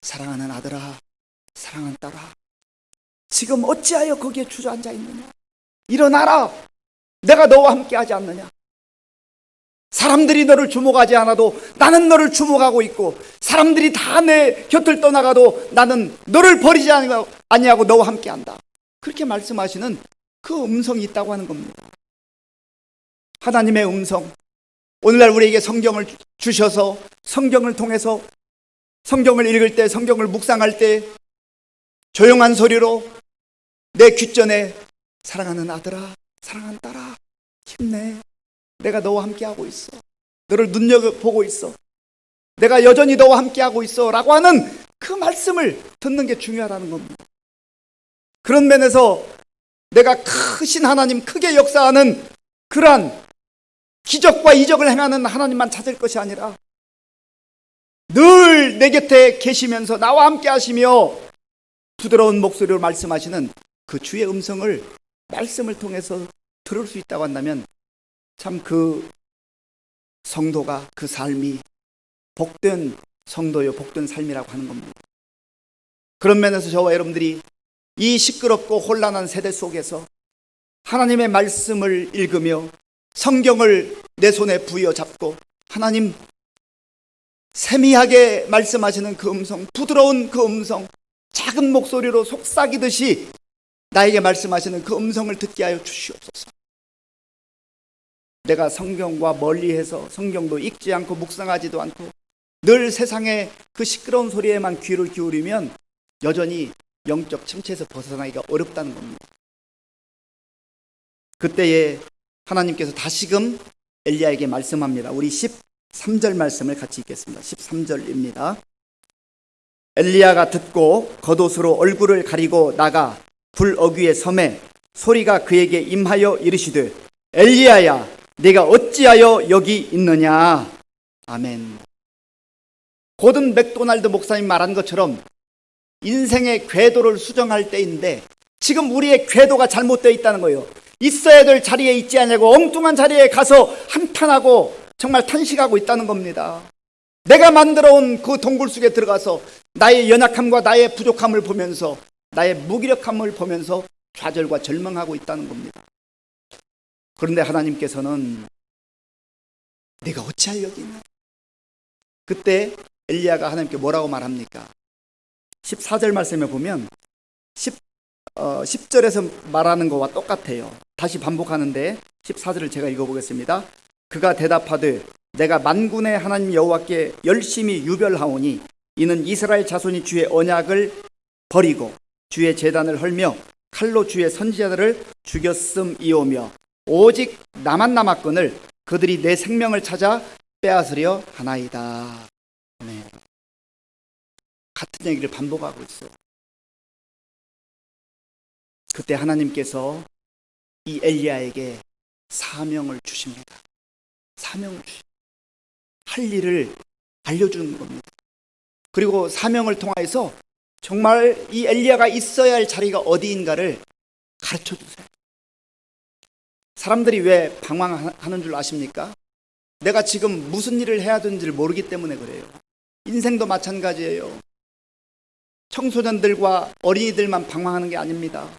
사랑하는 아들아, 사랑하는 딸아, 지금 어찌하여 거기에 주저앉아 있느냐? 일어나라! 내가 너와 함께 하지 않느냐? 사람들이 너를 주목하지 않아도 나는 너를 주목하고 있고 사람들이 다 내 곁을 떠나가도 나는 너를 버리지 아니하고 너와 함께 한다. 그렇게 말씀하시는 그 음성이 있다고 하는 겁니다. 하나님의 음성, 오늘날 우리에게 성경을 주셔서 성경을 통해서 성경을 읽을 때, 성경을 묵상할 때 조용한 소리로 내 귓전에 사랑하는 아들아, 사랑하는 딸아, 힘내. 내가 너와 함께하고 있어. 너를 눈여겨보고 있어. 내가 여전히 너와 함께하고 있어 라고 하는 그 말씀을 듣는 게 중요하다는 겁니다. 그런 면에서 내가 크신 하나님, 크게 역사하는 그러한 기적과 이적을 행하는 하나님만 찾을 것이 아니라 늘 내 곁에 계시면서 나와 함께 하시며 부드러운 목소리로 말씀하시는 그 주의 음성을 말씀을 통해서 들을 수 있다고 한다면 참 그 성도가, 그 삶이 복된 성도요, 복된 삶이라고 하는 겁니다. 그런 면에서 저와 여러분들이 이 시끄럽고 혼란한 세대 속에서 하나님의 말씀을 읽으며 성경을 내 손에 부여잡고 하나님 세미하게 말씀하시는 그 음성, 부드러운 그 음성, 작은 목소리로 속삭이듯이 나에게 말씀하시는 그 음성을 듣게 하여 주시옵소서. 내가 성경과 멀리해서 성경도 읽지 않고 묵상하지도 않고 늘 세상의 그 시끄러운 소리에만 귀를 기울이면 여전히 영적 침체에서 벗어나기가 어렵다는 겁니다. 그때에 하나님께서 다시금 엘리야에게 말씀합니다. 우리 13절 말씀을 같이 읽겠습니다. 13절입니다. 엘리야가 듣고 겉옷으로 얼굴을 가리고 나가 불 어귀에 섬에 소리가 그에게 임하여 이르시되 엘리야야 네가 어찌하여 여기 있느냐. 아멘. 고든 맥도날드 목사님 말한 것처럼 인생의 궤도를 수정할 때인데 지금 우리의 궤도가 잘못되어 있다는 거예요. 있어야 될 자리에 있지 않냐고 엉뚱한 자리에 가서 한탄하고 정말 탄식하고 있다는 겁니다. 내가 만들어온 그 동굴 속에 들어가서 나의 연약함과 나의 부족함을 보면서 나의 무기력함을 보면서 좌절과 절망하고 있다는 겁니다. 그런데 하나님께서는 네가 어찌하여 여기 있냐. 그때 엘리야가 하나님께 뭐라고 말합니까? 14절 말씀에 보면 10절에서 말하는 것과 똑같아요. 다시 반복하는데 14절을 제가 읽어보겠습니다. 그가 대답하되 내가 만군의 하나님 여호와께 열심히 유별하오니 이는 이스라엘 자손이 주의 언약을 버리고 주의 제단을 헐며 칼로 주의 선지자들을 죽였음이오며 오직 나만 남았거늘 그들이 내 생명을 찾아 빼앗으려 하나이다. 네. 같은 얘기를 반복하고 있어요. 그때 하나님께서 이 엘리야에게 사명을 주십니다. 사명을 주십니다. 할 일을 알려주는 겁니다. 그리고 사명을 통해서 정말 이 엘리야가 있어야 할 자리가 어디인가를 가르쳐 주세요. 사람들이 왜 방황하는 줄 아십니까? 내가 지금 무슨 일을 해야 되는지를 모르기 때문에 그래요. 인생도 마찬가지예요. 청소년들과 어린이들만 방황하는 게 아닙니다.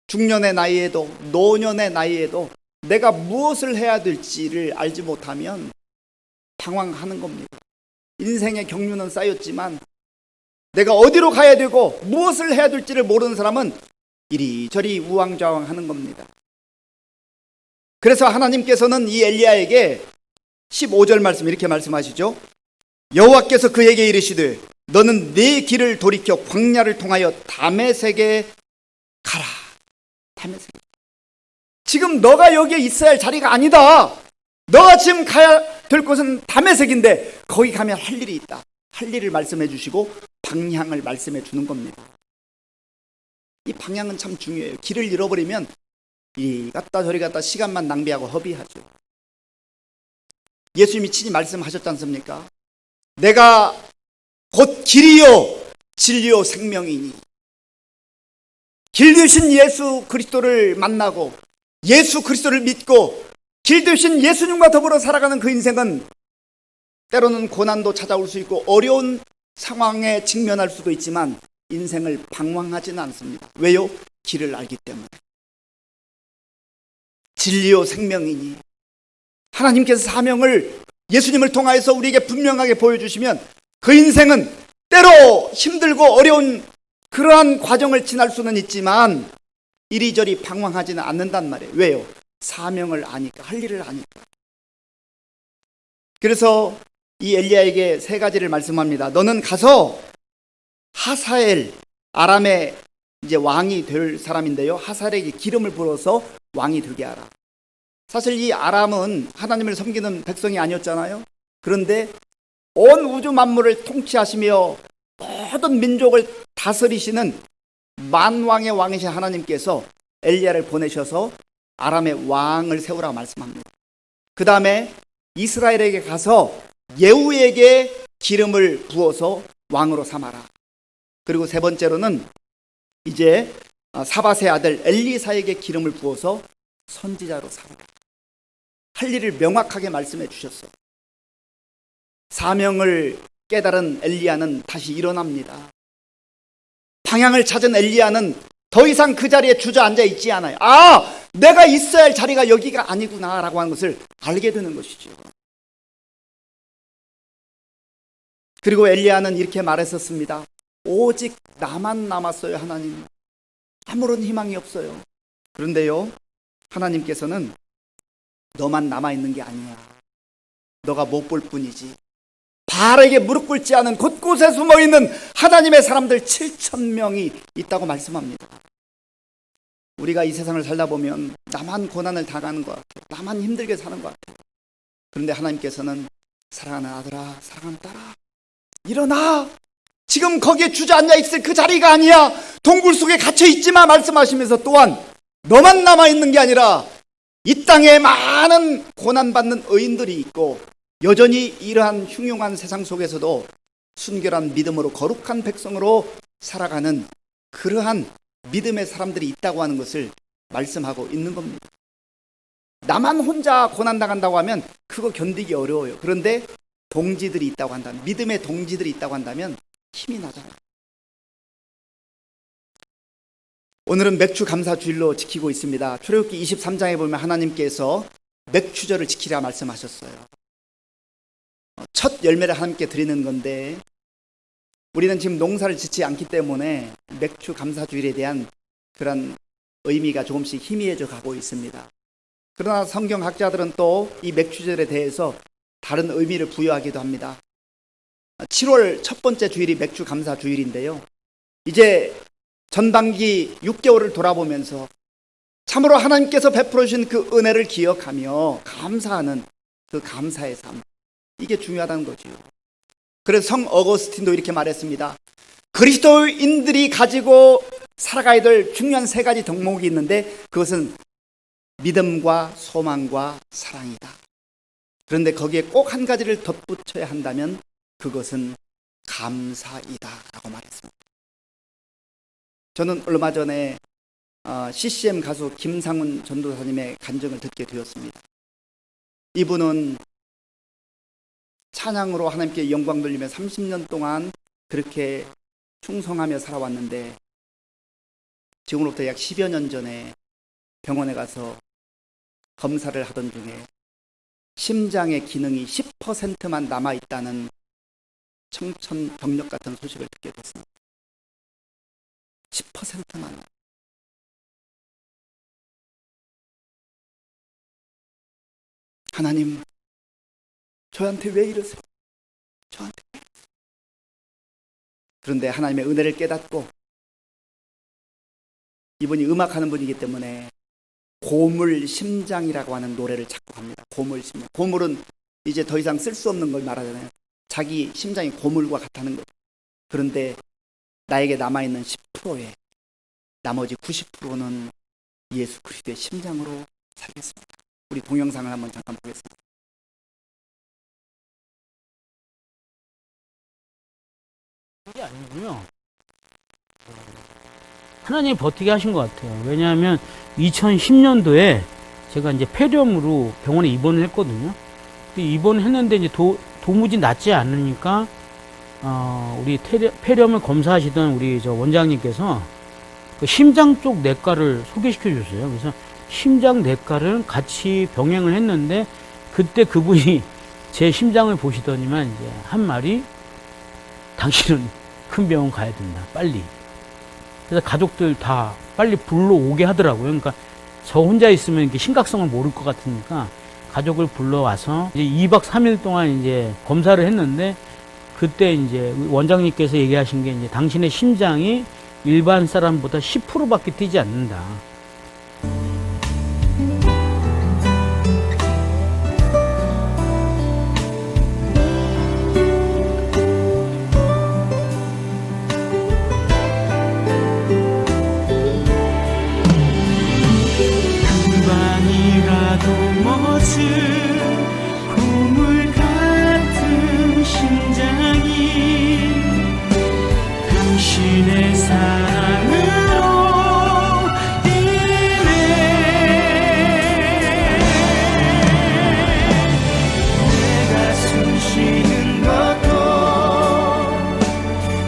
중년의 나이에도 노년의 나이에도 내가 무엇을 해야 될지를 알지 못하면 방황하는 겁니다. 인생의 경륜은 쌓였지만 내가 어디로 가야 되고 무엇을 해야 될지를 모르는 사람은 이리저리 우왕좌왕하는 겁니다. 그래서 하나님께서는 이 엘리야에게 15절 말씀 이렇게 말씀하시죠. 여호와께서 그에게 이르시되 너는 네 길을 돌이켜 광야를 통하여 다메섹에 가라. 다메섹. 지금 너가 여기에 있어야 할 자리가 아니다. 너가 지금 가야 될 곳은 다메섹인데 거기 가면 할 일이 있다. 할 일을 말씀해 주시고 방향을 말씀해 주는 겁니다. 이 방향은 참 중요해요. 길을 잃어버리면 이 갔다 저리 갔다 시간만 낭비하고 허비하죠. 예수님이 친히 말씀하셨지 않습니까? 내가 곧 길이요 진리요 생명이니 길 되신 예수 그리스도를 만나고 예수 그리스도를 믿고 길 되신 예수님과 더불어 살아가는 그 인생은 때로는 고난도 찾아올 수 있고 어려운 상황에 직면할 수도 있지만 인생을 방황하지는 않습니다. 왜요? 길을 알기 때문에. 진리요 생명이니 하나님께서 사명을 예수님을 통하여서 우리에게 분명하게 보여주시면 그 인생은 때로 힘들고 어려운 그러한 과정을 지날 수는 있지만 이리저리 방황하지는 않는단 말이에요. 왜요? 사명을 아니까, 할 일을 아니까. 그래서 이 엘리야에게 세 가지를 말씀합니다. 너는 가서 하사엘, 아람의 이제 왕이 될 사람인데요. 하사엘에게 기름을 부어서 왕이 되게 하라. 사실 이 아람은 하나님을 섬기는 백성이 아니었잖아요. 그런데 온 우주 만물을 통치하시며 모든 민족을 다스리시는 만왕의 왕이신 하나님께서 엘리야를 보내셔서 아람의 왕을 세우라고 말씀합니다. 그 다음에 이스라엘에게 가서 예후에게 기름을 부어서 왕으로 삼아라. 그리고 세 번째로는 이제 사밧의 아들 엘리사에게 기름을 부어서 선지자로 삼아라. 할 일을 명확하게 말씀해 주셨어요. 사명을 깨달은 엘리야는 다시 일어납니다. 방향을 찾은 엘리야는 더 이상 그 자리에 주저앉아 있지 않아요. 아, 내가 있어야 할 자리가 여기가 아니구나 라고 하는 것을 알게 되는 것이죠. 그리고 엘리야는 이렇게 말했었습니다. 오직 나만 남았어요, 하나님. 아무런 희망이 없어요. 그런데요, 하나님께서는 너만 남아있는 게 아니야. 너가 못 볼 뿐이지. 바알에게 무릎 꿇지 않은 곳곳에 숨어있는 하나님의 사람들 7,000명이 있다고 말씀합니다. 우리가 이 세상을 살다 보면 나만 고난을 당하는 것 같아요. 나만 힘들게 사는 것 같아요. 그런데 하나님께서는 사랑하는 아들아, 사랑하는 딸아, 일어나. 지금 거기에 주저앉아 있을 그 자리가 아니야. 동굴 속에 갇혀 있지 마 말씀하시면서 또한 너만 남아있는 게 아니라 이 땅에 많은 고난받는 의인들이 있고 여전히 이러한 흉흉한 세상 속에서도 순결한 믿음으로 거룩한 백성으로 살아가는 그러한 믿음의 사람들이 있다고 하는 것을 말씀하고 있는 겁니다. 나만 혼자 고난당한다고 하면 그거 견디기 어려워요. 그런데 동지들이 있다고 한다면, 믿음의 동지들이 있다고 한다면 힘이 나잖아요. 오늘은 맥주 감사 주일로 지키고 있습니다. 출애굽기 23장에 보면 하나님께서 맥주절을 지키라 말씀하셨어요. 첫 열매를 하나님께 드리는 건데 우리는 지금 농사를 짓지 않기 때문에 맥주 감사 주일에 대한 그런 의미가 조금씩 희미해져 가고 있습니다. 그러나 성경학자들은 또 이 맥주절에 대해서 다른 의미를 부여하기도 합니다. 7월 첫 번째 주일이 맥주 감사 주일인데요. 이제 전반기 6개월을 돌아보면서 참으로 하나님께서 베풀어 주신 그 은혜를 기억하며 감사하는 그 감사의 삶, 이게 중요하다는 거죠. 그래서 성 어거스틴도 이렇게 말했습니다. 그리스도인들이 가지고 살아가야 될 중요한 세 가지 덕목이 있는데 그것은 믿음과 소망과 사랑이다. 그런데 거기에 꼭 한 가지를 덧붙여야 한다면 그것은 감사이다 라고 말했습니다. 저는 얼마 전에 CCM 가수 김상훈 전도사님의 간증을 듣게 되었습니다. 이분은 찬양으로 하나님께 영광 돌리며 30년 동안 그렇게 충성하며 살아왔는데 지금으로부터 약 10여 년 전에 병원에 가서 검사를 하던 중에 심장의 기능이 10%만 남아있다는 청천벽력 같은 소식을 듣게 됐습니다. 10%만. 하나님, 저한테 왜 이러세요? 저한테. 그런데 하나님의 은혜를 깨닫고 이분이 음악하는 분이기 때문에 고물심장이라고 하는 노래를 작곡합니다. 고물심장. 고물은 이제 더 이상 쓸 수 없는 걸 말하잖아요. 자기 심장이 고물과 같다는 거예요. 그런데 나에게 남아있는 10%에 나머지 90%는 예수 그리스도의 심장으로 살겠습니다. 우리 동영상을 한번 잠깐 보겠습니다. 그게 아니고요. 하나님이 버티게 하신 것 같아요. 왜냐하면 2010년도에 제가 이제 폐렴으로 병원에 입원을 했거든요. 입원을 했는데 이제 도무지 낫지 않으니까 우리 폐렴을 검사하시던 우리 저 원장님께서 그 심장 쪽 내과를 소개시켜 줬어요. 그래서 심장 내과를 같이 병행을 했는데 그때 그분이 제 심장을 보시더니만 이제 한 말이 당신은 큰 병원 가야 된다. 빨리. 그래서 가족들 다 빨리 불러오게 하더라고요. 그러니까 저 혼자 있으면 이렇게 심각성을 모를 것 같으니까 가족을 불러와서 이제 2박 3일 동안 이제 검사를 했는데 그때 이제 원장님께서 얘기하신 게 이제 당신의 심장이 일반 사람보다 10%밖에 뛰지 않는다. 고물 같은 심장이 당신의 사랑으로 뛰네. 내가 숨 쉬는 것도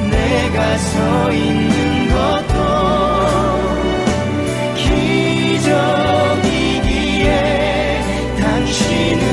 내가 서 있는 것도 기적이기에 당신은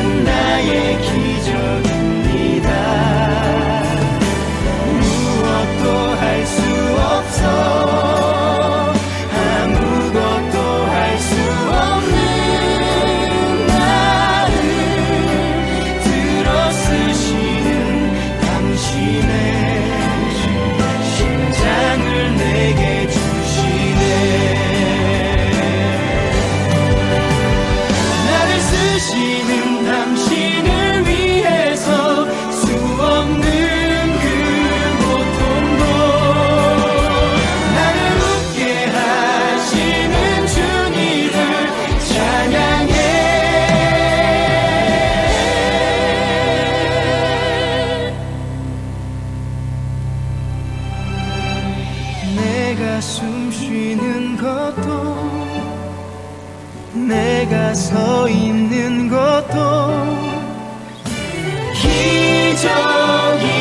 내가 서 있는 것도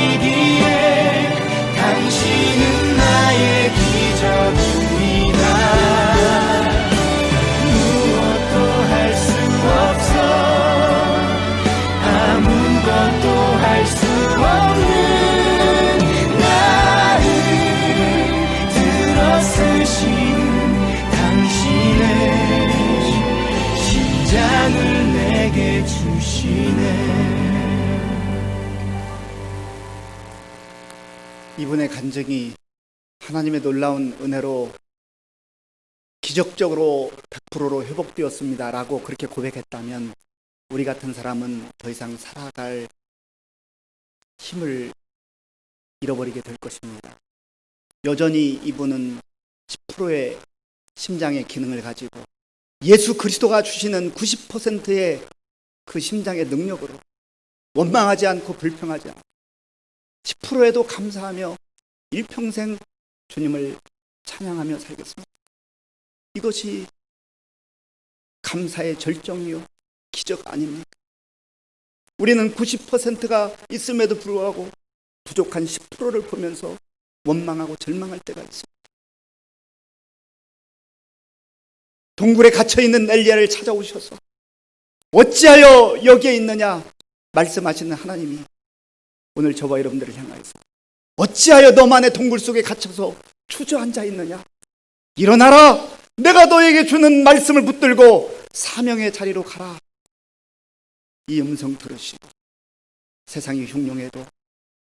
기적이기에 당신은 나의 기적입니다. 무엇도 할 수 없어 아무것도 할 수 없는 나를 들어 쓰시는 당신의 심장을 내게 주시네. 이분의 간증이 하나님의 놀라운 은혜로 기적적으로 100%로 회복되었습니다 라고 그렇게 고백했다면 우리 같은 사람은 더 이상 살아갈 힘을 잃어버리게 될 것입니다. 여전히 이분은 10%의 심장의 기능을 가지고 예수 그리스도가 주시는 90%의 그 심장의 능력으로 원망하지 않고 불평하지 않고 10%에도 감사하며 일평생 주님을 찬양하며 살겠습니다. 이것이 감사의 절정이요 기적 아닙니까? 우리는 90%가 있음에도 불구하고 부족한 10%를 보면서 원망하고 절망할 때가 있습니다. 동굴에 갇혀있는 엘리야를 찾아오셔서 어찌하여 여기에 있느냐 말씀하시는 하나님이 오늘 저와 여러분들을 향하여서 어찌하여 너만의 동굴 속에 갇혀서 주저앉아 있느냐, 일어나라, 내가 너에게 주는 말씀을 붙들고 사명의 자리로 가라. 이 음성 들으시고 세상이 흉흉해도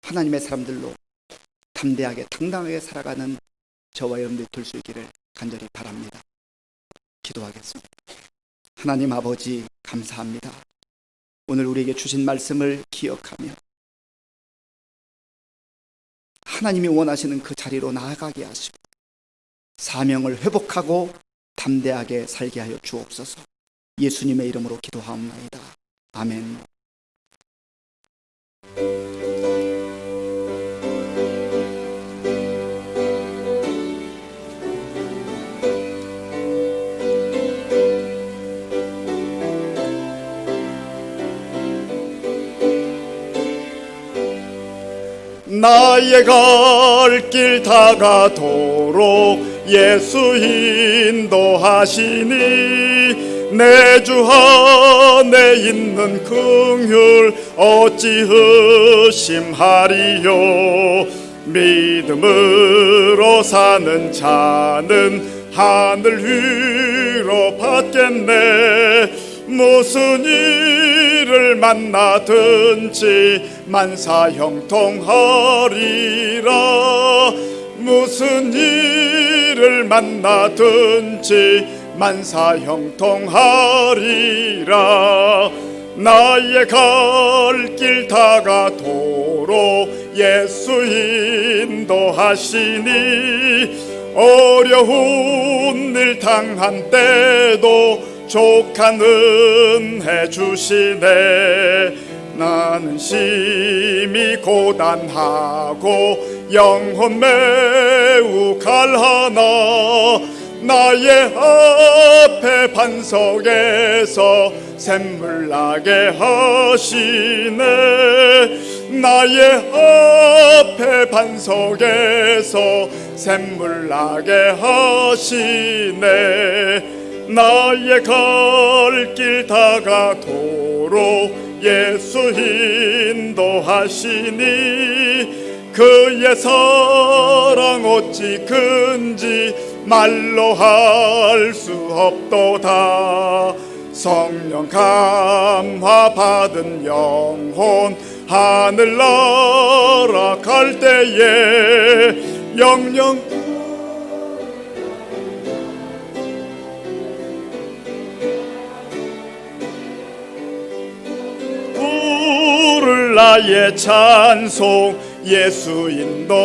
하나님의 사람들로 담대하게 당당하게 살아가는 저와 여러분들 될 수 있기를 간절히 바랍니다. 기도하겠습니다. 하나님 아버지 감사합니다. 오늘 우리에게 주신 말씀을 기억하며 하나님이 원하시는 그 자리로 나아가게 하시고 사명을 회복하고 담대하게 살게 하여 주옵소서. 예수님의 이름으로 기도하옵나이다. 아멘. 나의 갈 길 다가도록 예수 인도하시니 내 주 안에 있는 긍휼 어찌 의심하리요. 믿음으로 사는 자는 하늘 위로 받겠네. 무슨 일을 만나든지 만사형통하리라. 무슨 일을 만나든지 만사형통하리라. 나의 갈 길 다가도록 예수 인도하시니 어려운 일 당한 때도 족한 은혜 주시네. 나는 심히 고단하고 영혼 매우 갈하나 나의 앞에 반석에서 샘물 나게 하시네. 나의 앞에 반석에서 샘물 나게 하시네. 나의 갈 길 다가도록 예수 인도하시니 그의 사랑 어찌 큰지 말로 할 수 없도다. 성령 감화 받은 영혼 하늘나라 갈 때에 영영 부를 나의 찬송 예수 인도하셨네.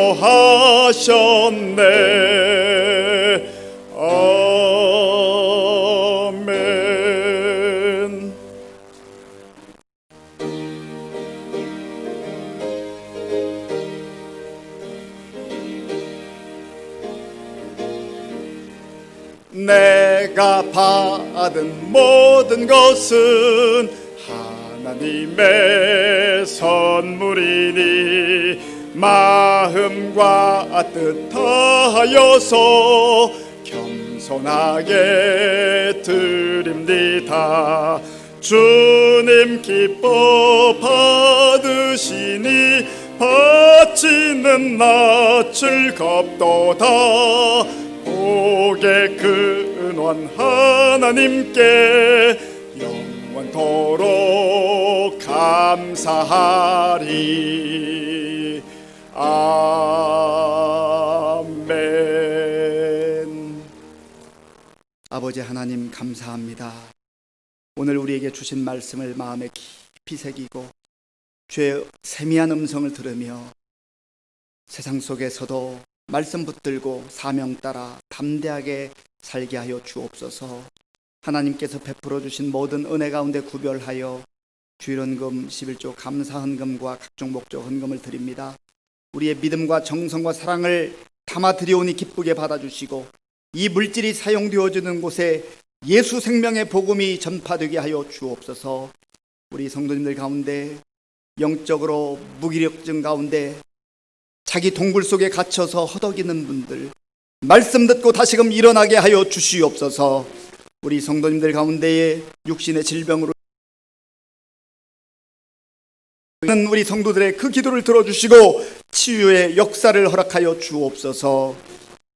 아멘. 내가 받은 모든 것은 하나님의 선물이니 마음과 뜻 다하여서 겸손하게 드립니다. 주님 기뻐 받으시니 바치는 나 즐겁도다. 복의 근원 하나님께 영원토록 감사하리. 아멘. 아버지 하나님 감사합니다. 오늘 우리에게 주신 말씀을 마음에 깊이 새기고 주의 세미한 음성을 들으며 세상 속에서도 말씀 붙들고 사명 따라 담대하게 살게 하여 주옵소서. 하나님께서 베풀어 주신 모든 은혜 가운데 구별하여 주일헌금 11조 감사헌금과 각종 목적 헌금을 드립니다. 우리의 믿음과 정성과 사랑을 담아 드리오니 기쁘게 받아주시고 이 물질이 사용되어지는 곳에 예수 생명의 복음이 전파되게 하여 주옵소서. 우리 성도님들 가운데 영적으로 무기력증 가운데 자기 동굴 속에 갇혀서 허덕이는 분들 말씀 듣고 다시금 일어나게 하여 주시옵소서. 우리 성도님들 가운데에 육신의 질병으로 있는 우리 성도들의 그 기도를 들어주시고 치유의 역사를 허락하여 주옵소서.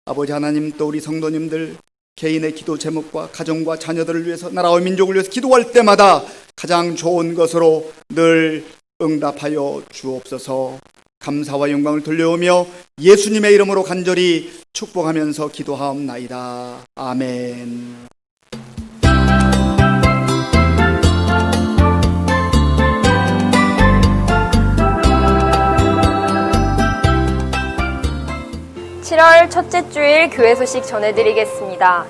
아버지 하나님, 또 우리 성도님들 개인의 기도 제목과 가정과 자녀들을 위해서, 나라와 민족을 위해서 기도할 때마다 가장 좋은 것으로 늘 응답하여 주옵소서. 감사와 영광을 돌려오며 예수님의 이름으로 간절히 축복하면서 기도하옵나이다. 아멘. (7월) 첫째 주일 교회 소식 전해드리겠습니다.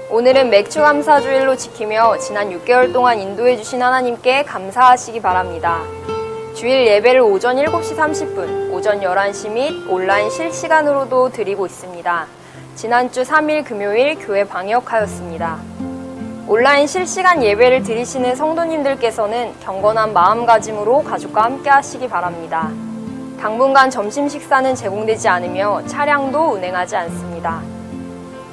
오늘은 맥주감사주일로 지키며 지난 6개월 동안 인도해 주신 하나님께 감사하시기 바랍니다. 주일 예배를 오전 7시 30분, 오전 11시 및 온라인 실시간으로도 드리고 있습니다. 지난주 3일 금요일 교회 방역하였습니다. 온라인 실시간 예배를 드리시는 성도님들께서는 경건한 마음가짐으로 가족과 함께 하시기 바랍니다. 당분간 점심 식사는 제공되지 않으며 차량도 운행하지 않습니다.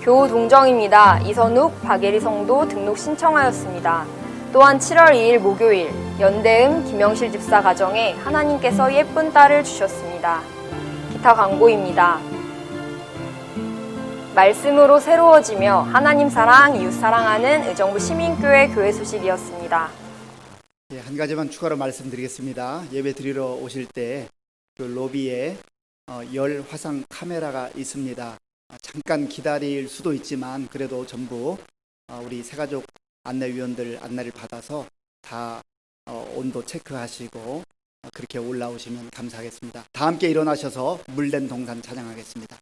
교우 동정입니다. 이선욱, 박예리 성도 등록 신청하였습니다. 또한 7월 2일 목요일 연대음 김영실 집사 가정에 하나님께서 예쁜 딸을 주셨습니다. 기타 광고입니다. 말씀으로 새로워지며 하나님 사랑, 이웃 사랑하는 의정부 시민교회 교회 소식이었습니다. 한 가지만 추가로 말씀드리겠습니다. 예배 드리러 오실 때 그 로비에 열 화상 카메라가 있습니다. 잠깐 기다릴 수도 있지만 그래도 전부 우리 새가족 안내위원들 안내를 받아서 다 온도 체크하시고 그렇게 올라오시면 감사하겠습니다. 다 함께 일어나셔서 물된 동산 찬양하겠습니다.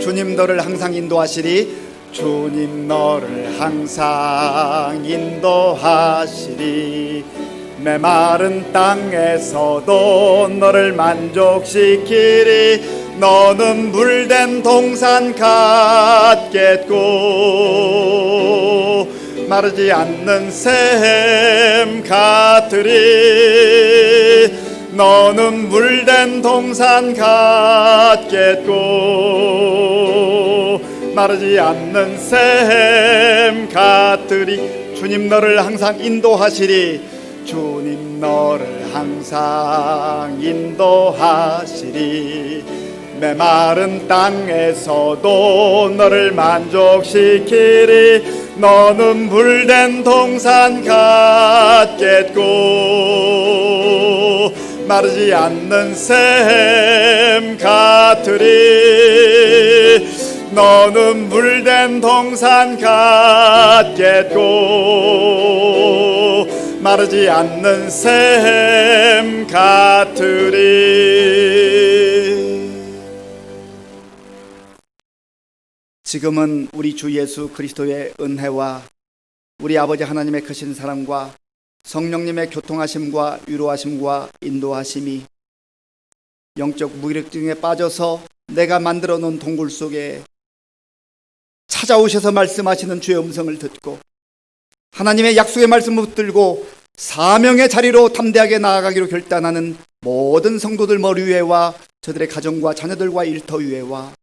주님 너를 항상 인도하시리. 주님 너를 항상 인도하시리. 메마른 땅에서도 너를 만족시키리. 너는 물된 동산 같겠고 마르지 않는 샘 같으리. 너는 물된 동산 같겠고 마르지 않는 샘 같으리. 주님 너를 항상 인도하시리. 주님 너를 항상 인도하시리. 메마른 땅에서도 너를 만족시키리. 너는 물된 동산 같겠고 마르지 않는 샘 같으리. 너는 물된 동산 같겠고 마르지 않는 샘 같으리. 지금은 우리 주 예수 그리스도의 은혜와 우리 아버지 하나님의 크신 사랑과 성령님의 교통하심과 위로하심과 인도하심이 영적 무기력증에 빠져서 내가 만들어 놓은 동굴 속에 찾아오셔서 말씀하시는 주의 음성을 듣고 하나님의 약속의 말씀을 붙들고 사명의 자리로 담대하게 나아가기로 결단하는 모든 성도들 머리 위에와 저들의 가정과 자녀들과 일터 위에와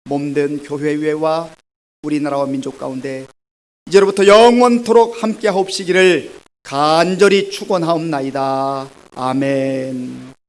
몸된 교회 위에와 우리나라와 민족 가운데 이제로부터 영원토록 함께 하옵시기를 간절히 축원하옵나이다. 아멘.